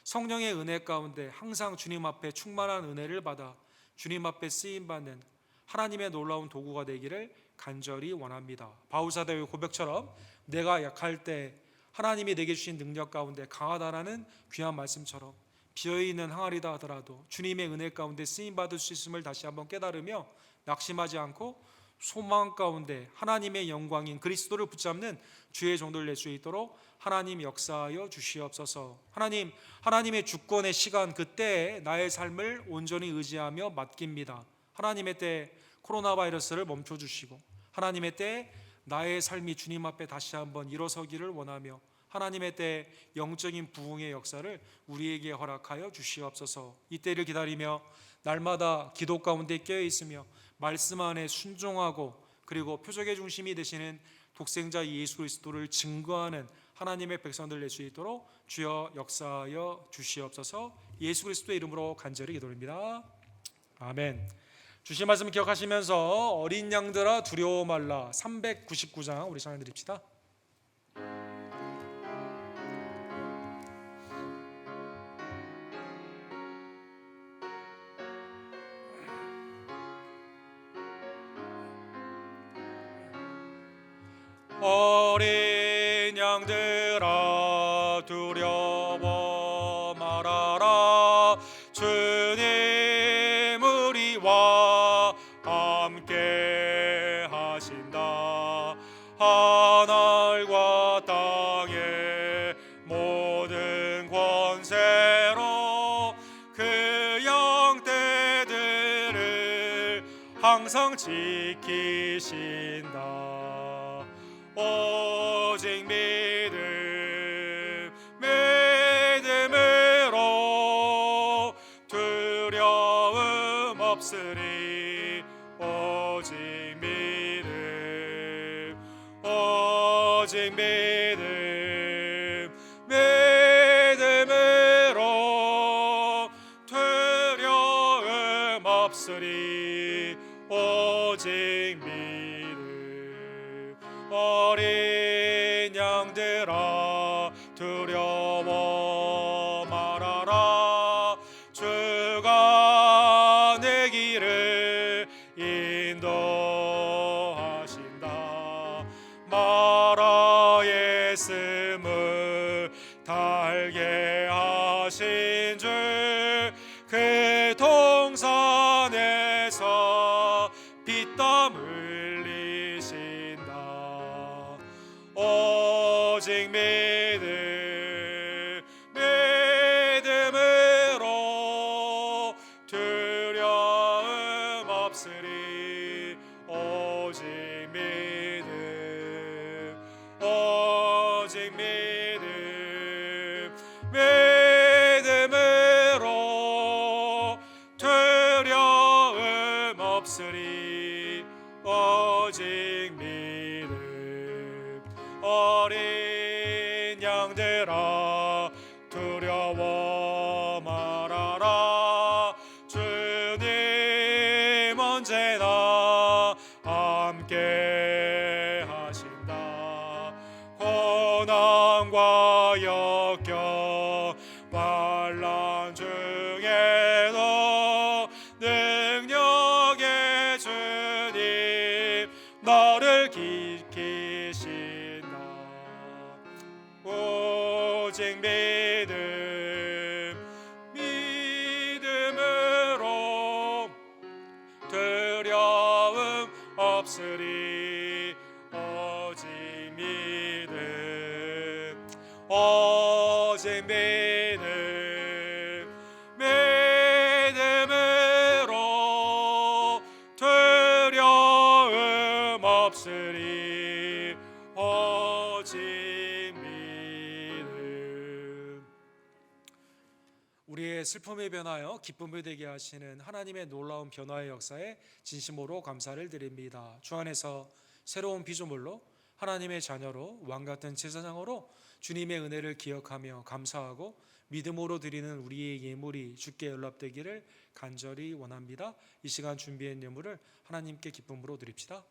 Speaker 1: 성령의 은혜 가운데 항상 주님 앞에 충만한 은혜를 받아 주님 앞에 쓰임받는 하나님의 놀라운 도구가 되기를 간절히 원합니다. 바울사도의 고백처럼 내가 약할 때 하나님이 내게 주신 능력 가운데 강하다라는 귀한 말씀처럼 비어있는 항아리다 하더라도 주님의 은혜 가운데 쓰임받을 수 있음을 다시 한번 깨달으며 낙심하지 않고 소망 가운데 하나님의 영광인 그리스도를 붙잡는 주의 종들 될 수 있도록 하나님 역사하여 주시옵소서. 하나님, 하나님의 주권의 시간 그때에 나의 삶을 온전히 의지하며 맡깁니다. 하나님의 때에 코로나 바이러스를 멈춰주시고 하나님의 때에 나의 삶이 주님 앞에 다시 한번 일어서기를 원하며 하나님의 때에 영적인 부흥의 역사를 우리에게 허락하여 주시옵소서. 이때를 기다리며 날마다 기도 가운데 깨어 있으며 말씀 안에 순종하고 그리고 표적의 중심이 되시는 독생자 예수 그리스도를 증거하는 하나님의 백성들 될 수 있도록 주여 역사하여 주시옵소서. 예수 그리스도의 이름으로 간절히 기도드립니다. 아멘. 주신 말씀 기억하시면서 어린 양들아 두려워 말라 399장 우리 찬양 드립시다. 어린 양들아 두려워 말아라 주님 우리와 함께 하신다. 하늘과 땅의 모든 권세로 그 영떼들을 항상 지키신다. 오직 믿음으로 두려움 없으리. 오직 믿음으로 두려움 없으리. 오직 믿음. 어린 양들아 두려워 말아라 주가 내 길을 인도하신다. 마라의 숨을 달게 하신 주 그 동산에서 피땀 흘리신다. 오직 믿음으로 두려움 없으리. 오직 믿음으로 두려움 없으리. 오직 믿음. 어린 양들아 두려워 말아라 주님 언제나 함께 하신다. 고난과 역경 환난 중에도 능력의 주님 너를 지키신다. 오직 믿음으로 두려움 없으리. 오직 믿음으로 두려움 없으리. 슬픔에 변하여 기쁨이 되게 하시는 하나님의 놀라운 변화의 역사에 진심으로 감사를 드립니다. 주 안에서 새로운 피조물로 하나님의 자녀로 왕같은 제사장으로 주님의 은혜를 기억하며 감사하고 믿음으로 드리는 우리의 예물이 주께 연락되기를 간절히 원합니다. 이 시간 준비한 예물을 하나님께 기쁨으로 드립시다.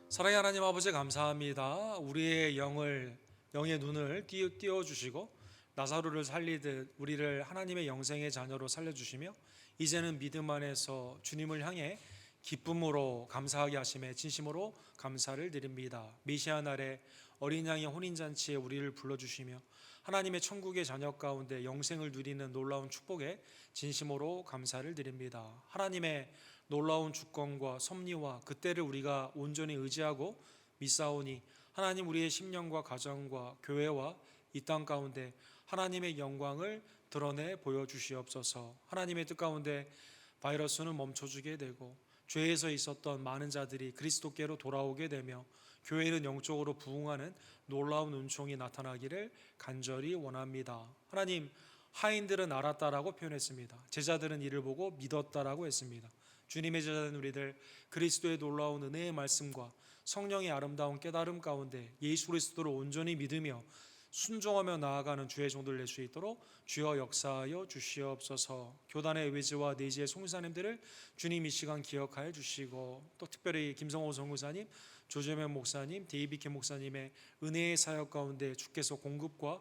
Speaker 1: 사랑의 하나님 아버지 감사합니다. 우리의 영의 눈을 띄워주시고 나사로를 살리듯 우리를 하나님의 영생의 자녀로 살려주시며 이제는 믿음 안에서 주님을 향해 기쁨으로 감사하게 하심에 진심으로 감사를 드립니다. 메시아 날에 어린 양의 혼인잔치에 우리를 불러주시며 하나님의 천국의 자녀 가운데 영생을 누리는 놀라운 축복에 진심으로 감사를 드립니다. 하나님의 놀라운 주권과 섭리와 그때를 우리가 온전히 의지하고 믿사오니 하나님 우리의 심령과 가정과 교회와 이 땅 가운데 하나님의 영광을 드러내 보여주시옵소서. 하나님의 뜻 가운데 바이러스는 멈춰주게 되고 죄에서 있었던 많은 자들이 그리스도께로 돌아오게 되며 교회는 영적으로 부흥하는 놀라운 은총이 나타나기를 간절히 원합니다. 하나님, 하인들은 알았다라고 표현했습니다. 제자들은 이를 보고 믿었다라고 했습니다. 주님의 제자된 우리들 그리스도의 놀라운 은혜의 말씀과 성령의 아름다운 깨달음 가운데 예수 그리스도를 온전히 믿으며 순종하며 나아가는 주의 종들 될 수 있도록 주여 역사하여 주시옵소서. 교단의 외지와 내지의 송사님들을 주님 이 시간 기억하여 주시고 또 특별히 김성호 선교사님, 조재명 목사님, 데이비케 목사님의 은혜의 사역 가운데 주께서 공급과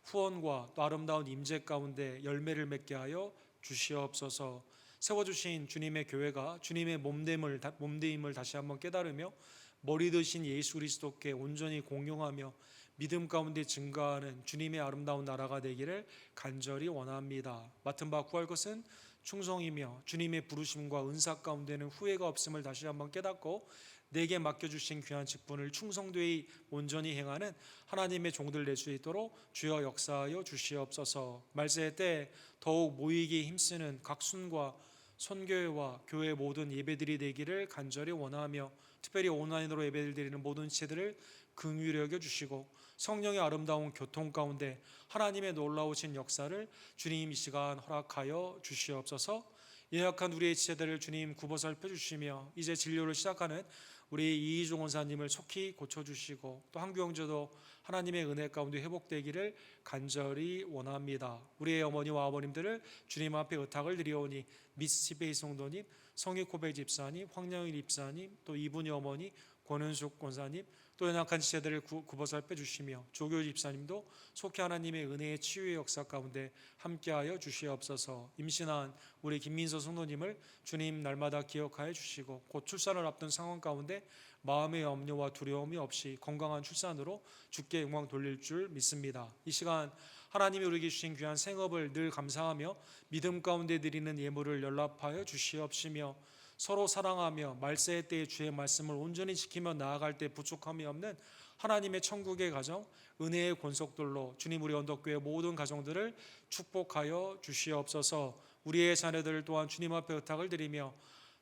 Speaker 1: 후원과 또 아름다운 임재 가운데 열매를 맺게 하여 주시옵소서. 세워주신 주님의 교회가 주님의 몸됨을 다시 한번 깨달으며 머리 되신 예수 그리스도께 온전히 공용하며 믿음 가운데 증가하는 주님의 아름다운 나라가 되기를 간절히 원합니다. 맡은 바 구할 것은 충성이며 주님의 부르심과 은사 가운데는 후회가 없음을 다시 한번 깨닫고 내게 맡겨주신 귀한 직분을 충성되이 온전히 행하는 하나님의 종들 될 수 있도록 주여 역사하여 주시옵소서. 말세의 때 더욱 모이기에 힘쓰는 각순과 선교회와 교회 모든 예배들이 되기를 간절히 원하며 특별히 온라인으로 예배를 드리는 모든 지체들을 긍휼히 여겨 주시고 성령의 아름다운 교통 가운데 하나님의 놀라우신 역사를 주님 이 시간 허락하여 주시옵소서. 예약한 우리의 지체들을 주님 굽어 살펴 주시며 이제 진료를 시작하는 우리 이희종 원사님을 속히 고쳐주시고 또 한규 형제도 하나님의 은혜 가운데 회복되기를 간절히 원합니다. 우리의 어머니와 아버님들을 주님 앞에 의탁을 드리오니 미시베이 성도님, 성익고백 집사님, 황영일 집사님, 또 이분이 어머니 권은숙 권사님, 또 연약한 지체들을 굽어 살펴 주시며 조교 집사님도 속히 하나님의 은혜의 치유의 역사 가운데 함께하여 주시옵소서. 임신한 우리 김민서 성도님을 주님 날마다 기억하여 주시고 곧 출산을 앞둔 상황 가운데 마음의 염려와 두려움이 없이 건강한 출산으로 주께 영광 돌릴 줄 믿습니다. 이 시간 하나님이 우리에게 주신 귀한 생업을 늘 감사하며 믿음 가운데 드리는 예물을 연락하여 주시옵시며 서로 사랑하며 말세의 때의 주의 말씀을 온전히 지키며 나아갈 때 부족함이 없는 하나님의 천국의 가정, 은혜의 권속들로 주님 우리 언덕교회 모든 가정들을 축복하여 주시옵소서. 우리의 자녀들 또한 주님 앞에 의탁을 드리며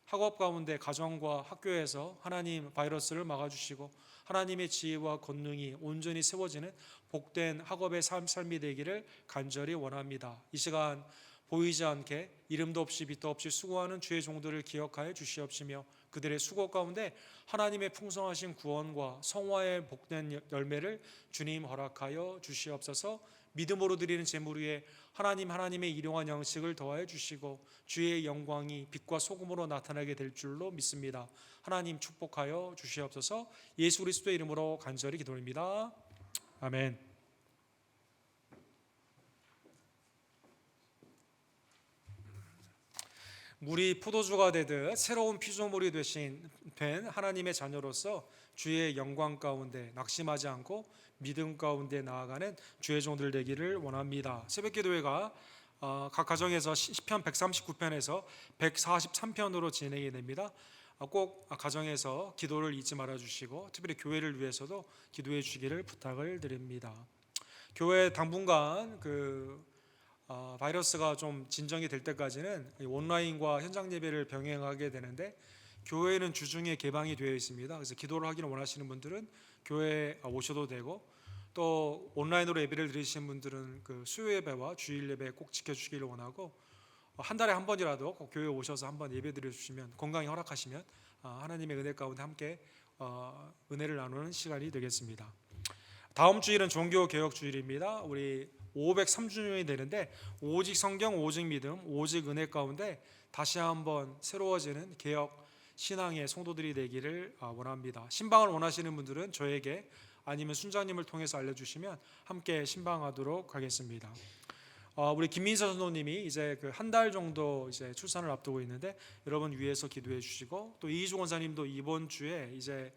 Speaker 1: 학업 가운데 가정과 학교에서 하나님 바이러스를 막아주시고 하나님의 지혜와 권능이 온전히 세워지는 복된 학업의 삶이 되기를 간절히 원합니다. 이 시간 보이지 않게 이름도 없이 빛도 없이 수고하는 주의 종들을 기억하여 주시옵시며 그들의 수고 가운데 하나님의 풍성하신 구원과 성화의 복된 열매를 주님 허락하여 주시옵소서. 믿음으로 드리는 제물 위에 하나님의 일용한 양식을 더하여 주시고 주의 영광이 빛과 소금으로 나타나게 될 줄로 믿습니다. 하나님 축복하여 주시옵소서. 예수 그리스도의 이름으로 간절히 기도합니다. 아멘. 물이 포도주가 되듯 새로운 피조물이 된 하나님의 자녀로서 주의 영광 가운데 낙심하지 않고 믿음 가운데 나아가는 주의 종들 되기를 원합니다. 새벽기도회가 각 가정에서 시편 139편에서 143편으로 진행이 됩니다. 꼭 가정에서 기도를 잊지 말아주시고 특별히 교회를 위해서도 기도해 주시기를 부탁을 드립니다. 교회 당분간 바이러스가 좀 진정이 될 때까지는 온라인과 현장 예배를 병행하게 되는데 교회는 주중에 개방이 되어 있습니다. 그래서 기도를 하기를 원하시는 분들은 교회에 오셔도 되고 또 온라인으로 예배를 드리시는 분들은 수요 예배와 주일 예배 꼭 지켜주시기를 원하고 한 달에 한 번이라도 꼭 교회에 오셔서 한번 예배 드려주시면 건강이 허락하시면 하나님의 은혜 가운데 함께 은혜를 나누는 시간이 되겠습니다. 다음 주일은 종교개혁주일입니다. 우리 503주년이 되는데 오직 성경, 오직 믿음, 오직 은혜 가운데 다시 한번 새로워지는 개혁 신앙의 성도들이 되기를 원합니다. 신방을 원하시는 분들은 저에게 아니면 순자님을 통해서 알려주시면 함께 신방하도록 하겠습니다. 우리 김민서 선도님이 이제 한 달 정도 이제 출산을 앞두고 있는데 여러분 위해서 기도해 주시고 또 이희주 원사님도 이번 주에 이제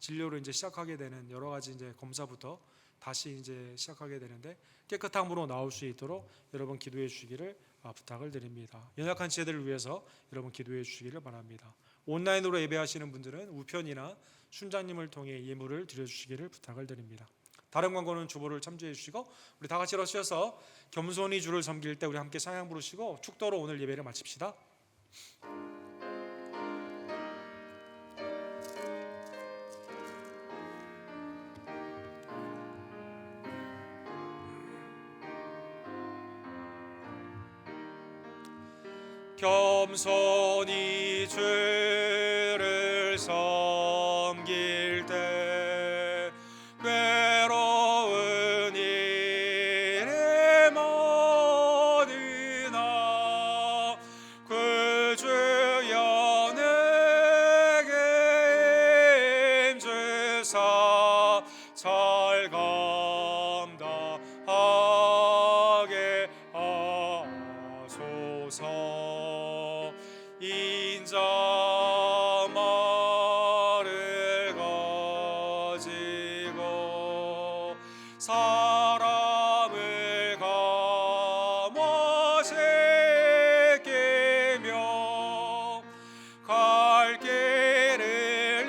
Speaker 1: 진료를 이제 시작하게 되는 여러 가지 이제 검사부터 다시 이제 시작하게 되는데 깨끗한 물로 나올 수 있도록 여러분 기도해 주시기를 부탁을 드립니다. 연약한 지혜들을 위해서 여러분 기도해 주시기를 바랍니다. 온라인으로 예배하시는 분들은 우편이나 순자님을 통해 예물을 드려주시기를 부탁을 드립니다. 다른 광고는 주보를 참조해 주시고 우리 다 같이 일어서서 겸손히 주를 섬길 때 우리 함께 찬양 부르시고 축도로 오늘 예배를 마칩시다. 겸손히 주를 섬길 때 괴로운 일에 모두나 그 주여 내게 힘주사 잘 감당하게 하소서. 인자 말을 가지고 사람을 감화 새기며 갈 길을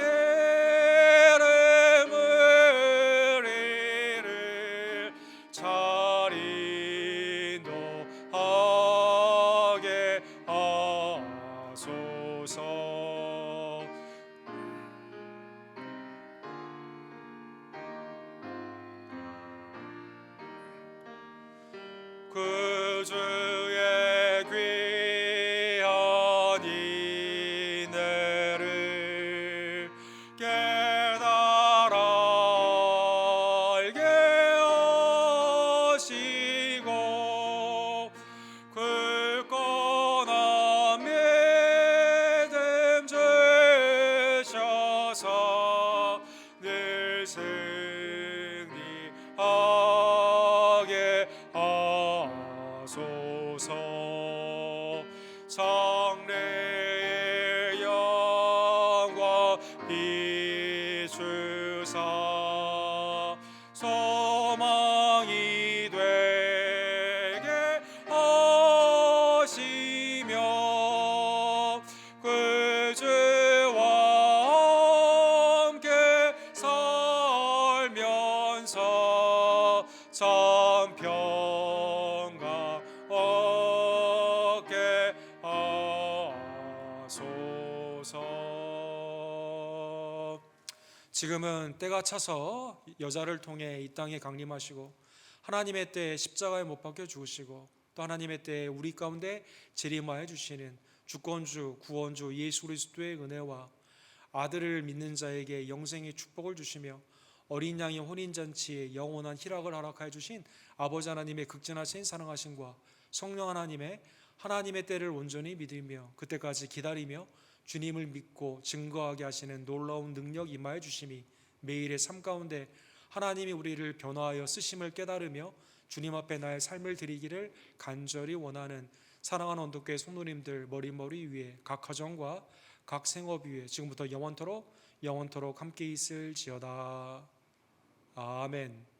Speaker 1: 이를 잘 인도하게 하소서. 그 주의 귀한 인내를 깨달아 알게 하시고 굳건한 믿음 주셔서 늘 승리하게 하소서. 성례의 영광 비추사 소망이 되게 하시며 그 주와 함께 살면서 참 평강 얻게 하소서. 지금은 때가 차서 여자를 통해 이 땅에 강림하시고 하나님의 때에 십자가에 못 박혀 죽으시고 또 하나님의 때에 우리 가운데 재림하여 주시는 주권주 구원주 예수 그리스도의 은혜와 아들을 믿는 자에게 영생의 축복을 주시며 어린 양의 혼인잔치에 영원한 희락을 허락하여 주신 아버지 하나님의 극진하신 사랑하심과 성령 하나님의 때를 온전히 믿으며 그때까지 기다리며 주님을 믿고 증거하게 하시는 놀라운 능력 임하여 주심이 매일의 삶 가운데 하나님이 우리를 변화하여 쓰심을 깨달으며 주님 앞에 나의 삶을 드리기를 간절히 원하는 사랑하는 언덕교회 성도님들 머리 위에 각 가정과 각 생업 위에 지금부터 영원토록 함께 있을지어다. 아멘.